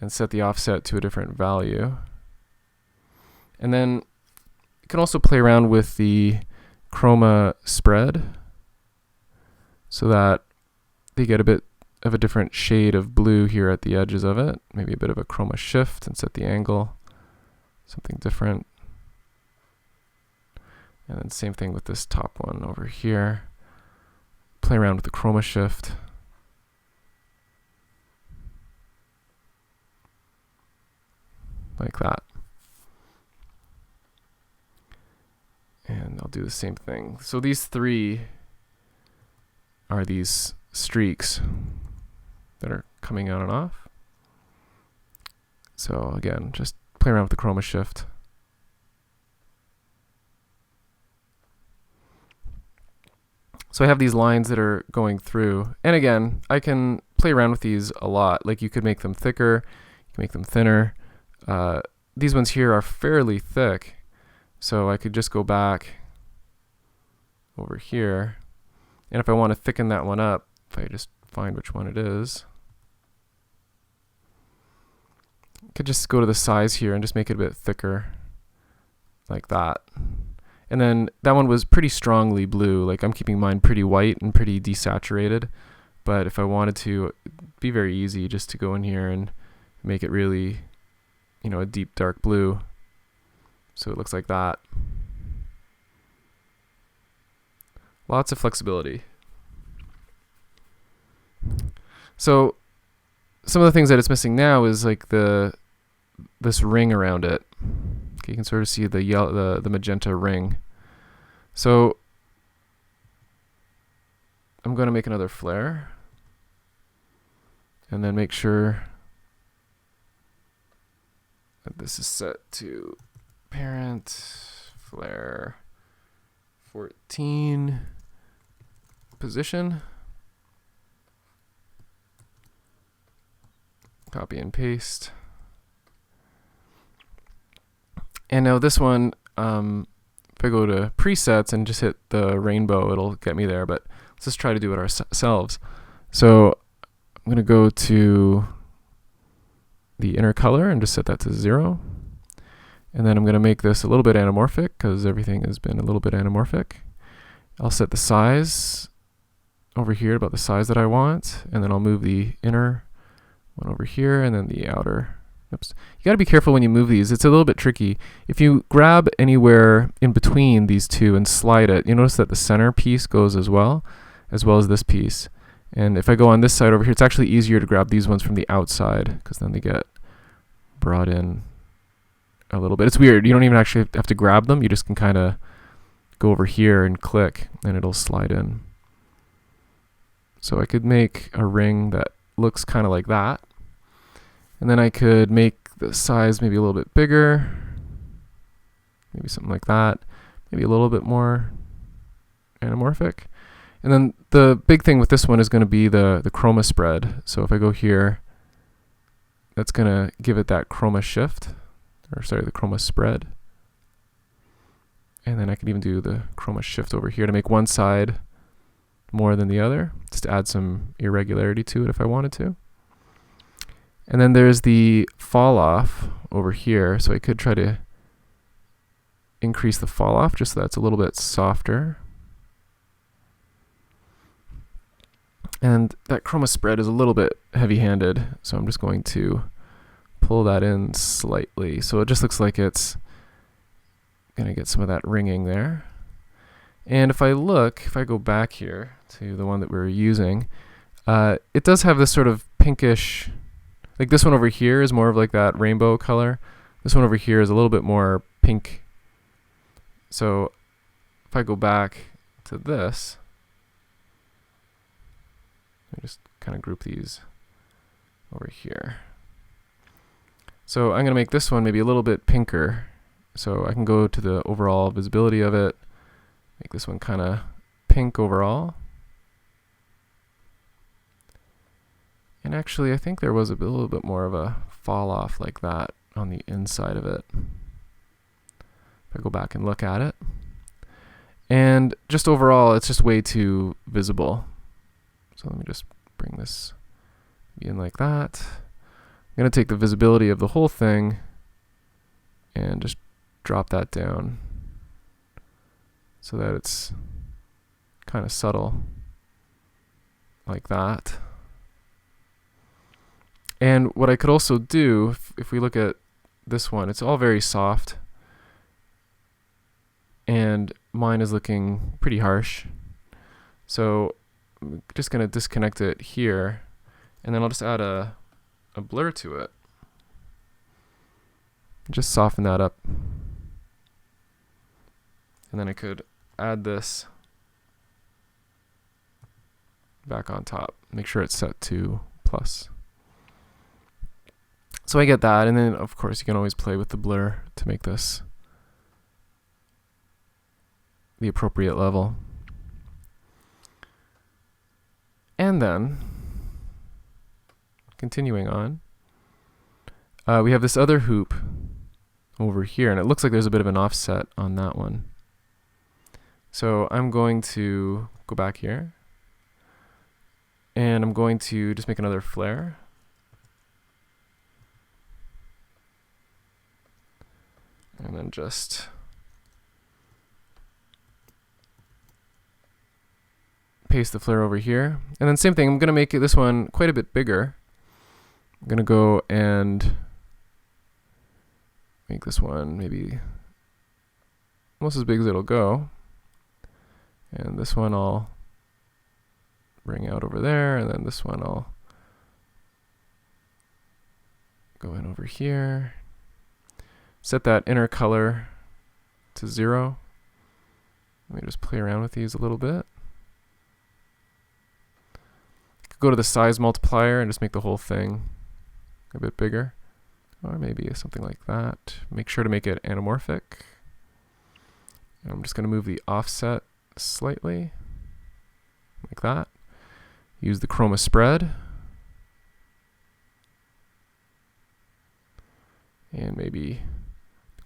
and set the offset to a different value. And then you can also play around with the chroma spread so that they get a bit have a different shade of blue here at the edges of it. Maybe a bit of a chroma shift and set the angle. Something different. And then same thing with this top one over here. Play around with the chroma shift. Like that. And I'll do the same thing. So these three are these streaks that are coming on and off. So again, just play around with the chroma shift. So I have these lines that are going through. And again, I can play around with these a lot. Like you could make them thicker, you can make them thinner. These ones here are fairly thick. So I could just go back over here. And if I want to thicken that one up, if I just find which one it is, I could just go to the size here and just make it a bit thicker, like that. And then that one was pretty strongly blue. Like I'm keeping mine pretty white and pretty desaturated. But if I wanted to, it'd be very easy just to go in here and make it really, you know, a deep dark blue. So it looks like that. Lots of flexibility. So some of the things that it's missing now is like this ring around it. Okay, you can sort of see the yellow, the magenta ring. So I'm going to make another flare, and then make sure that this is set to parent flare 14 position. Copy and paste. And now this one, if I go to presets and just hit the rainbow, it'll get me there, but let's just try to do it ourselves. So I'm going to go to the inner color and just set that to 0. And then I'm going to make this a little bit anamorphic because everything has been a little bit anamorphic. I'll set the size over here about the size that I want, and then I'll move the inner one over here and then the outer. Oops. You got to be careful when you move these. It's a little bit tricky. If you grab anywhere in between these two and slide it, you notice that the center piece goes as well as this piece. And if I go on this side over here, it's actually easier to grab these ones from the outside because then they get brought in a little bit. It's weird. You don't even actually have to grab them. You just can kind of go over here and click and it'll slide in. So I could make a ring that looks kind of like that. And then I could make the size maybe a little bit bigger. Maybe something like that. Maybe a little bit more anamorphic. And then the big thing with this one is going to be the chroma spread. So if I go here, that's going to give it that chroma shift. Or sorry, the chroma spread. And then I can even do the chroma shift over here to make one side more than the other. Just to add some irregularity to it if I wanted to. And then there's the fall off over here. So I could try to increase the fall off just so that's a little bit softer. And that chroma spread is a little bit heavy-handed. So I'm just going to pull that in slightly. So it just looks like it's going to get some of that ringing there. And if I go back here to the one that we were using, it does have this sort of pinkish, like this one over here is more of like that rainbow color. This one over here is a little bit more pink. So if I go back to this, I just kind of group these over here. So I'm going to make this one maybe a little bit pinker. So I can go to the overall visibility of it, make this one kind of pink overall. And actually, I think there was a little bit more of a fall off like that on the inside of it. If I go back and look at it. And just overall, it's just way too visible. So let me just bring this in like that. I'm going to take the visibility of the whole thing and just drop that down so that it's kind of subtle like that. And what I could also do, if we look at this one, it's all very soft. And mine is looking pretty harsh. So I'm just going to disconnect it here. And then I'll just add a blur to it. Just soften that up. And then I could add this back on top. Make sure it's set to plus. So I get that, and then of course you can always play with the blur to make this the appropriate level. And then, continuing on, we have this other hoop over here, and it looks like there's a bit of an offset on that one. So I'm going to go back here, and I'm going to just make another flare. And then just paste the flare over here. And then same thing, I'm going to make this one quite a bit bigger. I'm going to go and make this one maybe almost as big as it'll go. And this one I'll bring out over there, and then this one I'll go in over here. Set that inner color to 0. Let me just play around with these a little bit. Go to the size multiplier and just make the whole thing a bit bigger. Or maybe something like that. Make sure to make it anamorphic. And I'm just going to move the offset slightly, like that. Use the chroma spread. And maybe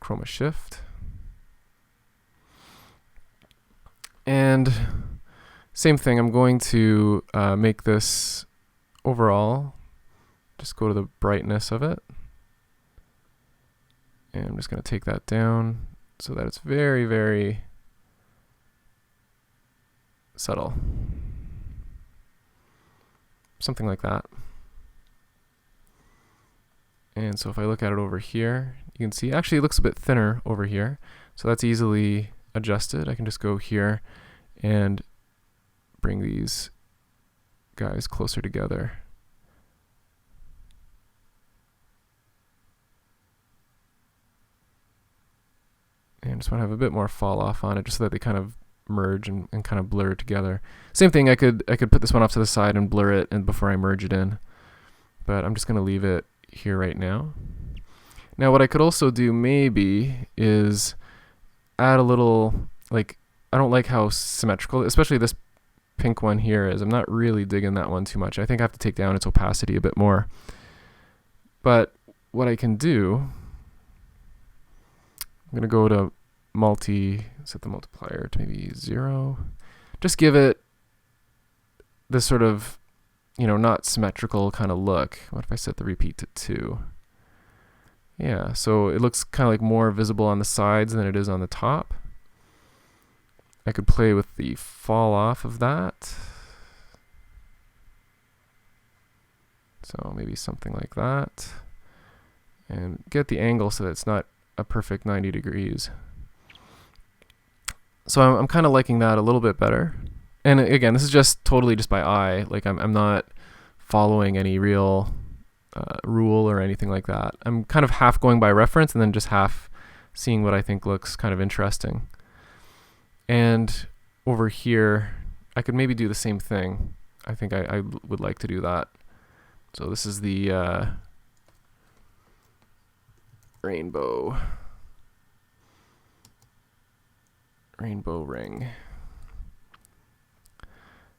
chroma shift. And same thing, I'm going to make this overall, just go to the brightness of it. And I'm just going to take that down so that it's very, very subtle. Something like that. And so if I look at it over here, you can see actually it looks a bit thinner over here. So that's easily adjusted. I can just go here and bring these guys closer together. And just want to have a bit more fall off on it just so that they kind of merge and kind of blur together. Same thing, I could put this one off to the side and blur it and before I merge it in. But I'm just going to leave it here right now. Now what I could also do maybe is add a little, like, I don't like how symmetrical, especially this pink one here is. I'm not really digging that one too much. I think I have to take down its opacity a bit more. But what I can do, I'm going to go to set the multiplier to maybe 0. Just give it this sort of, you know, not symmetrical kind of look. What if I set the repeat to 2? Yeah, so it looks kind of like more visible on the sides than it is on the top. I could play with the fall off of that. So maybe something like that. And get the angle so that it's not a perfect 90 degrees. So I'm kind of liking that a little bit better. And again, this is just totally just by eye. Like I'm not following any real rule or anything like that. I'm kind of half going by reference and then just half seeing what I think looks kind of interesting. And over here, I could maybe do the same thing. I think I would like to do that. So this is the rainbow ring.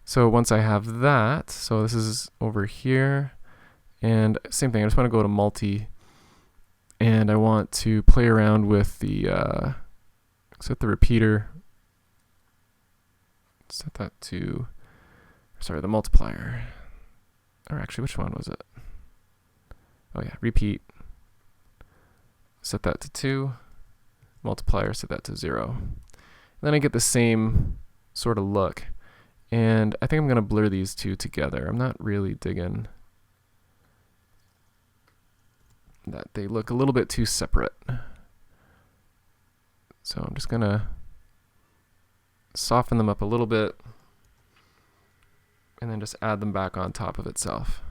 So once I have that, so this is over here, and same thing, I just want to go to multi, and I want to play around with the, set the repeater, set that to, sorry, the multiplier, or actually, which one was it? Oh yeah, repeat, set that to 2, multiplier, set that to 0. And then I get the same sort of look. And I think I'm going to blur these two together. I'm not really digging that they look a little bit too separate. So I'm just going to soften them up a little bit and then just add them back on top of itself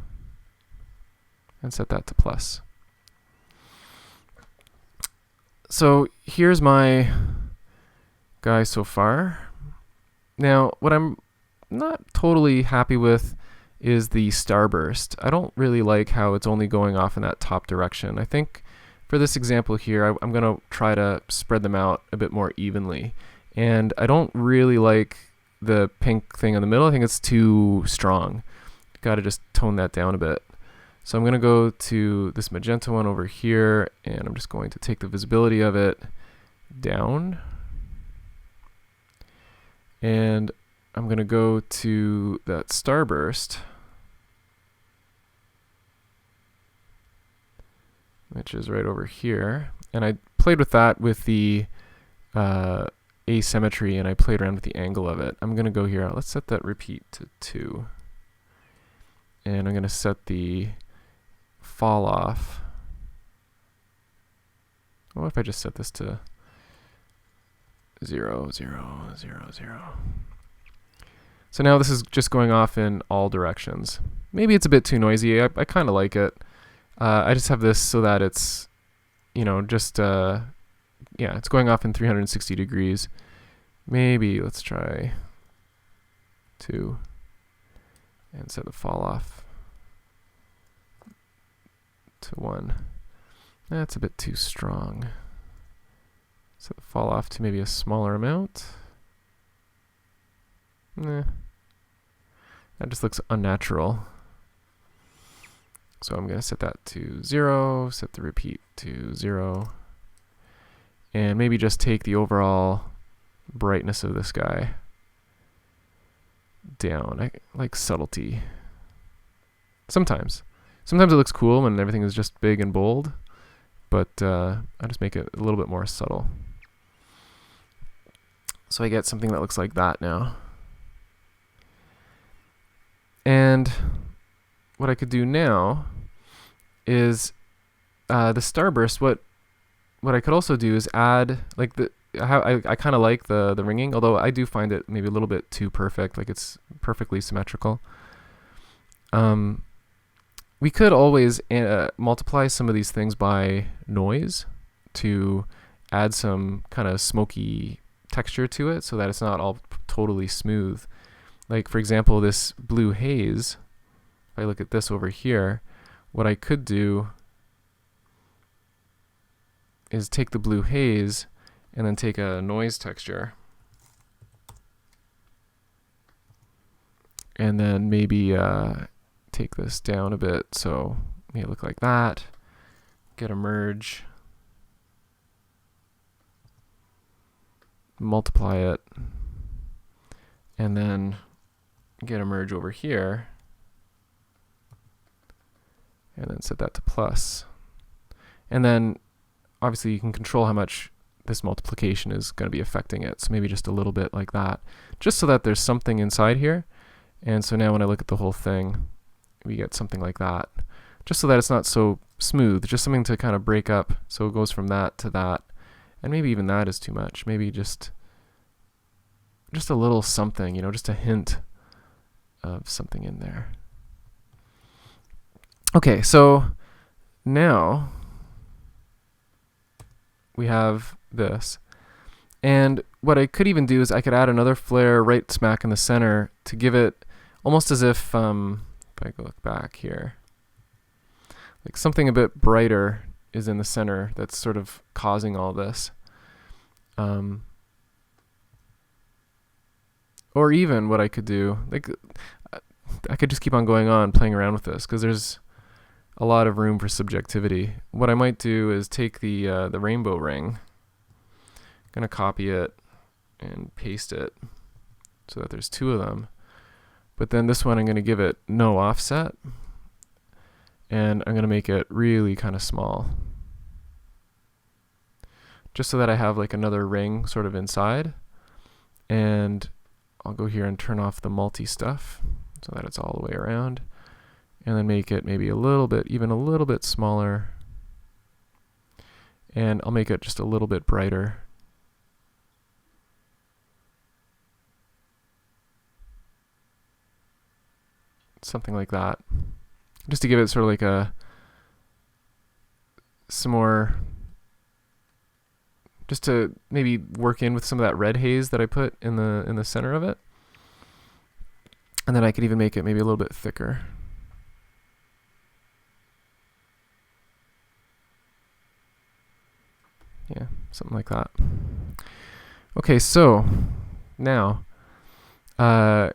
and set that to plus. So here's my guy so far. Now, what I'm not totally happy with is the starburst. I don't really like how it's only going off in that top direction. I think for this example here, I'm going to try to spread them out a bit more evenly. And I don't really like the pink thing in the middle. I think it's too strong. Got to just tone that down a bit. So I'm going to go to this magenta one over here, and I'm just going to take the visibility of it down. And I'm going to go to that starburst, which is right over here. And I played with that with the asymmetry, and I played around with the angle of it. I'm going to go here. Let's set that repeat to 2. And I'm going to set the fall off. What if I just set this to 0, 0, 0, 0? So now this is just going off in all directions. Maybe it's a bit too noisy. I kind of like it. I just have this so that it's, you know, just, yeah, it's going off in 360 degrees. Maybe let's try 2 and set the fall off to 1. That's a bit too strong. Set the fall off to maybe a smaller amount. Nah. That just looks unnatural. So I'm going to set that to 0, set the repeat to 0, and maybe just take the overall brightness of this guy down. I like subtlety. Sometimes it looks cool when everything is just big and bold, but I just make it a little bit more subtle. So I get something that looks like that now. And what I could do now is the starburst. What I could also do is add, like, I kind of like the ringing, although I do find it maybe a little bit too perfect, like it's perfectly symmetrical. We could always multiply some of these things by noise to add some kind of smoky texture to it so that it's not all totally smooth. Like, for example, this blue haze, if I look at this over here, what I could do is take the blue haze and then take a noise texture and then maybe take this down a bit so it may look like that. Get a merge, multiply it, and then get a merge over here, and then set that to plus. And then obviously you can control how much this multiplication is going to be affecting it. So maybe just a little bit like that, just so that there's something inside here. And so now when I look at the whole thing, we get something like that, just so that it's not so smooth, just something to kind of break up. So it goes from that to that. And maybe even that is too much. Maybe just a little something, you know, just a hint of something in there. Okay, so now we have this. And what I could even do is I could add another flare right smack in the center to give it almost as if I go look back here, like something a bit brighter is in the center that's sort of causing all this. Or even what I could do, like I could just keep on going on playing around with this because there's a lot of room for subjectivity. What I might do is take the rainbow ring, I'm gonna copy it and paste it so that there's 2 of them. But then this one I'm gonna give it no offset, and I'm gonna make it really kind of small, just so that I have like another ring sort of inside. And I'll go here and turn off the multi stuff so that it's all the way around, and then make it maybe a little bit, even a little bit smaller And I'll make it just a little bit brighter. Something like that. Just to give it sort of like some more, just to maybe work in with some of that red haze that I put in the center of it. And then I could even make it maybe a little bit thicker. Yeah, something like that. Okay, so now I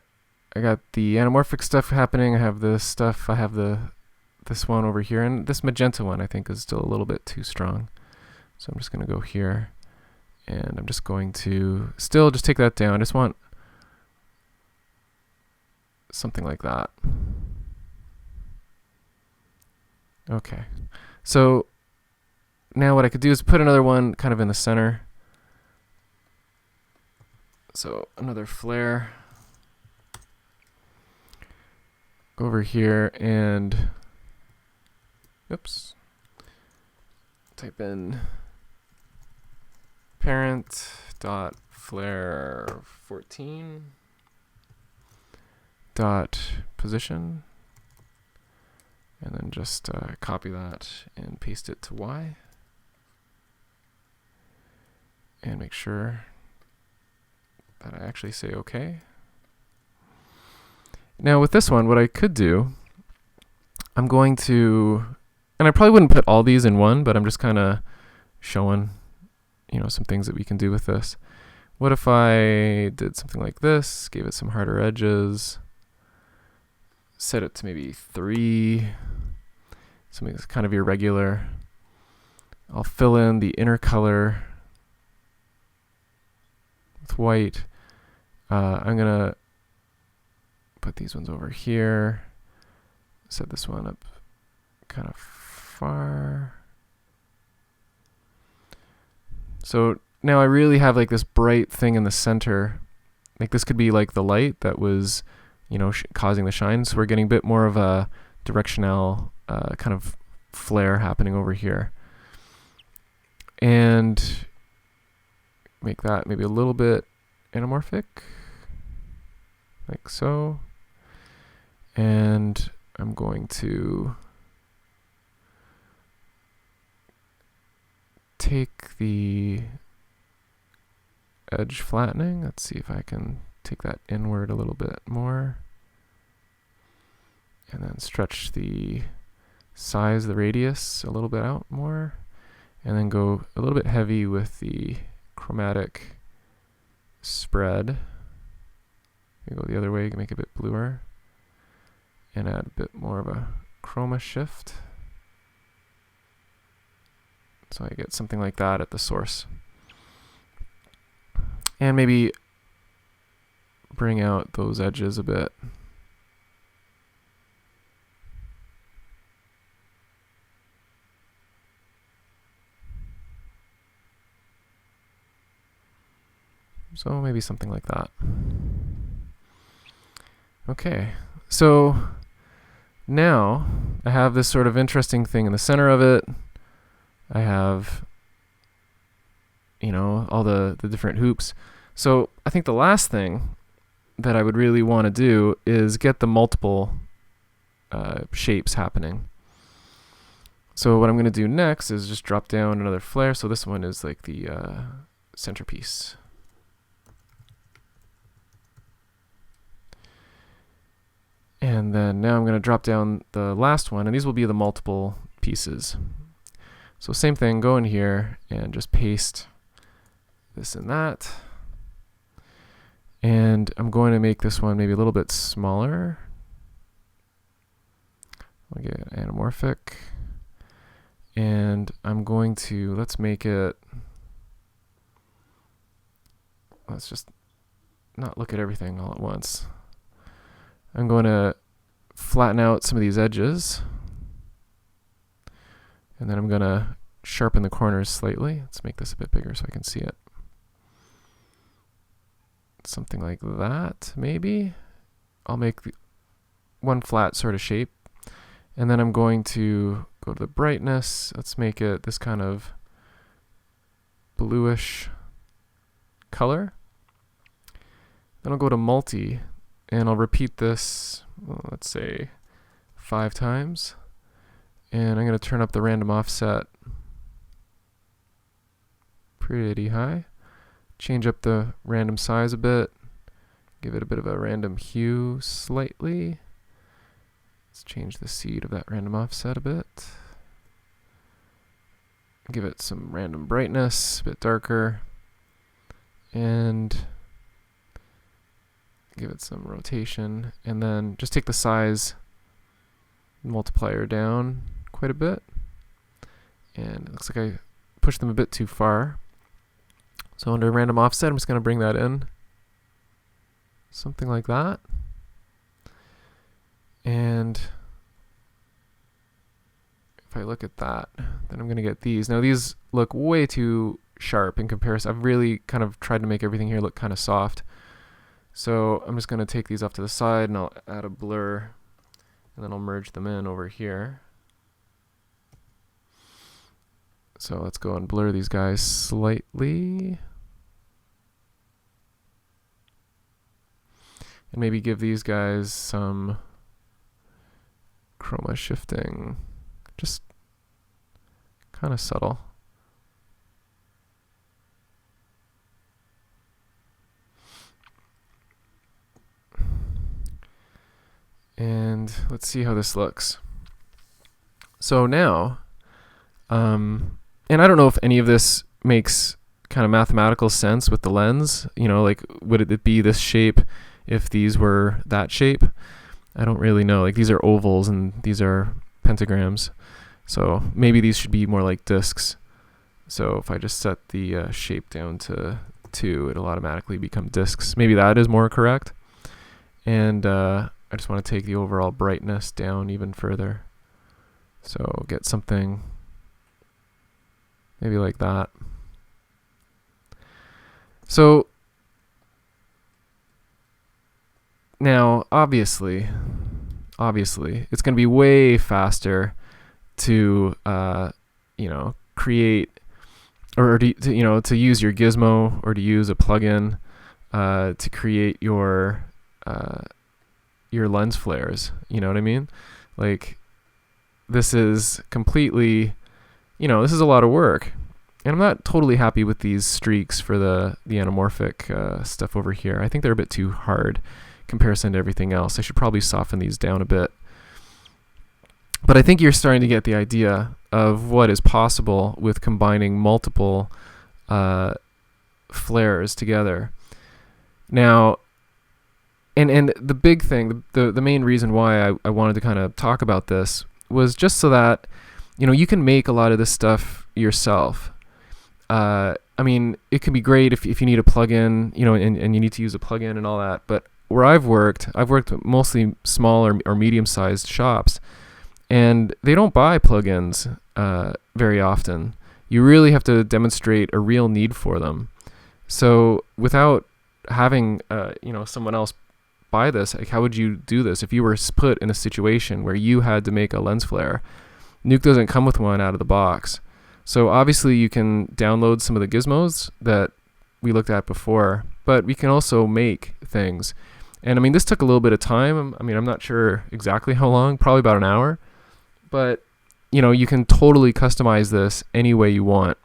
got the anamorphic stuff happening. I have this stuff. I have this one over here, and this magenta one I think is still a little bit too strong. So I'm just going to go here, and I'm just going to still just take that down. I just want something like that. Okay, so now what I could do is put another one kind of in the center. So another flare. Go over here and, oops, type in parent dot flare 14 dot position, and then just copy that and paste it to Y, and make sure that I actually say OK. Now with this one, what I could do, I'm going to, and I probably wouldn't put all these in one, but I'm just kind of showing, you know, some things that we can do with this. What if I did something like this, gave it some harder edges, set it to maybe 3, something that's kind of irregular. I'll fill in the inner color with white. I'm going to put these ones over here, set this one up kind of far. So now I really have like this bright thing in the center. Like this could be like the light that was, you know, causing the shine. So we're getting a bit more of a directional kind of flare happening over here. And make that maybe a little bit anamorphic, like so. And I'm going to take the edge flattening. Let's see if I can take that inward a little bit more. And then stretch the size, the radius a little bit out more. And then go a little bit heavy with the chromatic spread. Go the other way, make it a bit bluer. And add a bit more of a chroma shift. So I get something like that at the source. And maybe bring out those edges a bit. So maybe something like that. Okay, so now I have this sort of interesting thing in the center of it. I have, you know, all the different hoops. So I think the last thing that I would really want to do is get the multiple shapes happening. So what I'm going to do next is just drop down another flare. So this one is like the centerpiece. And then now I'm going to drop down the last one, and these will be the multiple pieces. So same thing, go in here and just paste this and that. And I'm going to make this one maybe a little bit smaller. I'll get anamorphic. And I'm going to, let's make it, let's just not look at everything all at once. I'm going to flatten out some of these edges. And then I'm going to sharpen the corners slightly. Let's make this a bit bigger so I can see it. Something like that, maybe. I'll make one flat sort of shape. And then I'm going to go to the brightness. Let's make it this kind of bluish color. Then I'll go to multi, and I'll repeat this, well, let's say 5 times. And I'm going to turn up the random offset pretty high. Change up the random size a bit. Give it a bit of a random hue slightly. Let's change the seed of that random offset a bit. Give it some random brightness, a bit darker. And give it some rotation. And then just take the size multiplier down quite a bit. And it looks like I pushed them a bit too far. So under random offset, I'm just going to bring that in. Something like that. And if I look at that, then I'm going to get these. Now these look way too sharp in comparison. I've really kind of tried to make everything here look kind of soft. So I'm just going to take these off to the side and I'll add a blur. And then I'll merge them in over here. So let's go and blur these guys slightly. And maybe give these guys some chroma shifting. Just kind of subtle. And let's see how this looks. So now, and I don't know if any of this makes kind of mathematical sense with the lens. You know, like, would it be this shape if these were that shape? I don't really know. Like, these are ovals and these are pentagrams. So maybe these should be more like discs. So if I just set the shape down to 2, it'll automatically become discs. Maybe that is more correct. And I just want to take the overall brightness down even further. So get something maybe like that. So now, obviously, it's going to be way faster to, create or to use your gizmo or to use a plugin to create your lens flares. You know what I mean? Like, this is completely, this is a lot of work. And I'm not totally happy with these streaks for the anamorphic stuff over here. I think they're a bit too hard in comparison to everything else. I should probably soften these down a bit. But I think you're starting to get the idea of what is possible with combining multiple flares together. Now, and the big thing, the main reason why I wanted to kind of talk about this was just so that, you can make a lot of this stuff yourself. I mean, it can be great if you need a plugin, and you need to use a plugin and all that. But where I've worked mostly small or medium-sized shops, and they don't buy plugins very often. You really have to demonstrate a real need for them. So without having someone else buy this, like, how would you do this if you were put in a situation where you had to make a lens flare? Nuke doesn't come with one out of the box. So obviously you can download some of the gizmos that we looked at before, but we can also make things. And I mean, this took a little bit of time. I mean, I'm not sure exactly how long, probably about an hour, but you can totally customize this any way you want,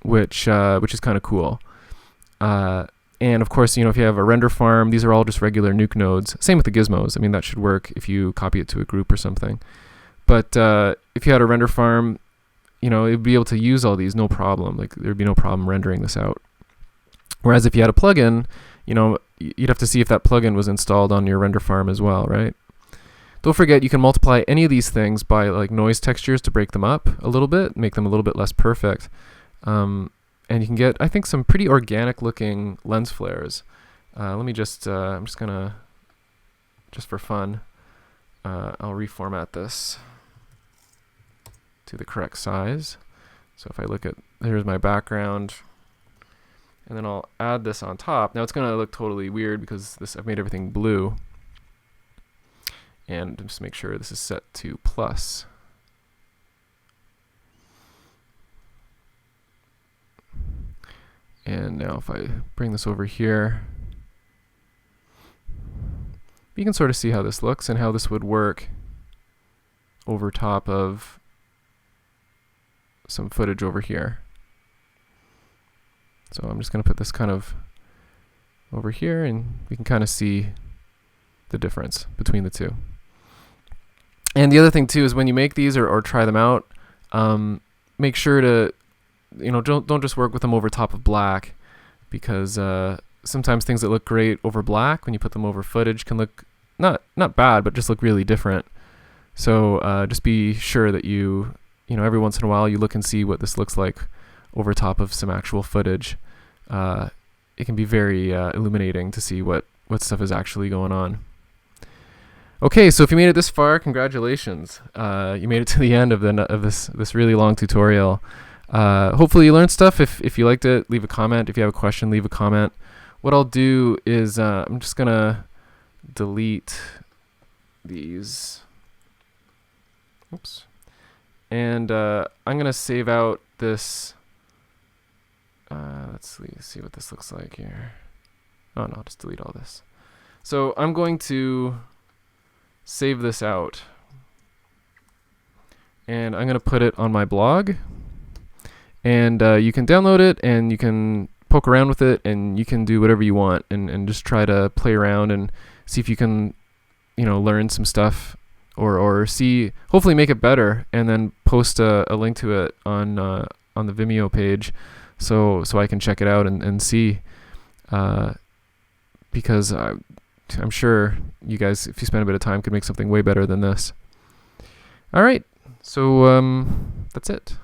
which is kind of cool. And of course, if you have a render farm, these are all just regular Nuke nodes. Same with the gizmos. I mean, that should work if you copy it to a group or something. But if you had a render farm, it'd be able to use all these no problem. Like, there'd be no problem rendering this out. Whereas if you had a plugin, you'd have to see if that plugin was installed on your render farm as well, right? Don't forget, you can multiply any of these things by like noise textures to break them up a little bit, make them a little bit less perfect. And you can get, I think, some pretty organic looking lens flares. Let me just, I'm just gonna, just for fun, I'll reformat this to the correct size. So if I look at, here's my background, and then I'll add this on top. Now it's gonna look totally weird because I've made everything blue. And just make sure this is set to plus. And now if I bring this over here, you can sort of see how this looks and how this would work over top of some footage over here. So I'm just going to put this kind of over here, and we can kind of see the difference between the two. And the other thing too is when you make these or try them out, make sure to, don't just work with them over top of black, because sometimes things that look great over black, when you put them over footage, can look not bad, but just look really different. So just be sure that you every once in a while you look and see what this looks like over top of some actual footage. It can be very illuminating to see what stuff is actually going on. Okay, so if you made it this far, congratulations. You made it to the end of this really long tutorial. Hopefully you learned stuff. If you liked it, leave a comment. If you have a question, leave a comment. What I'll do is I'm just gonna delete these. Oops. And I'm gonna save out this. Let's see what this looks like here. Oh no, I'll just delete all this. So I'm going to save this out, and I'm going to put it on my blog, and you can download it and you can poke around with it, and you can do whatever you want, and just try to play around and see if you can learn some stuff, or see, hopefully make it better, and then post a link to it on the Vimeo page so I can check it out and see, because I'm sure you guys, if you spend a bit of time, could make something way better than this. All right, so that's it.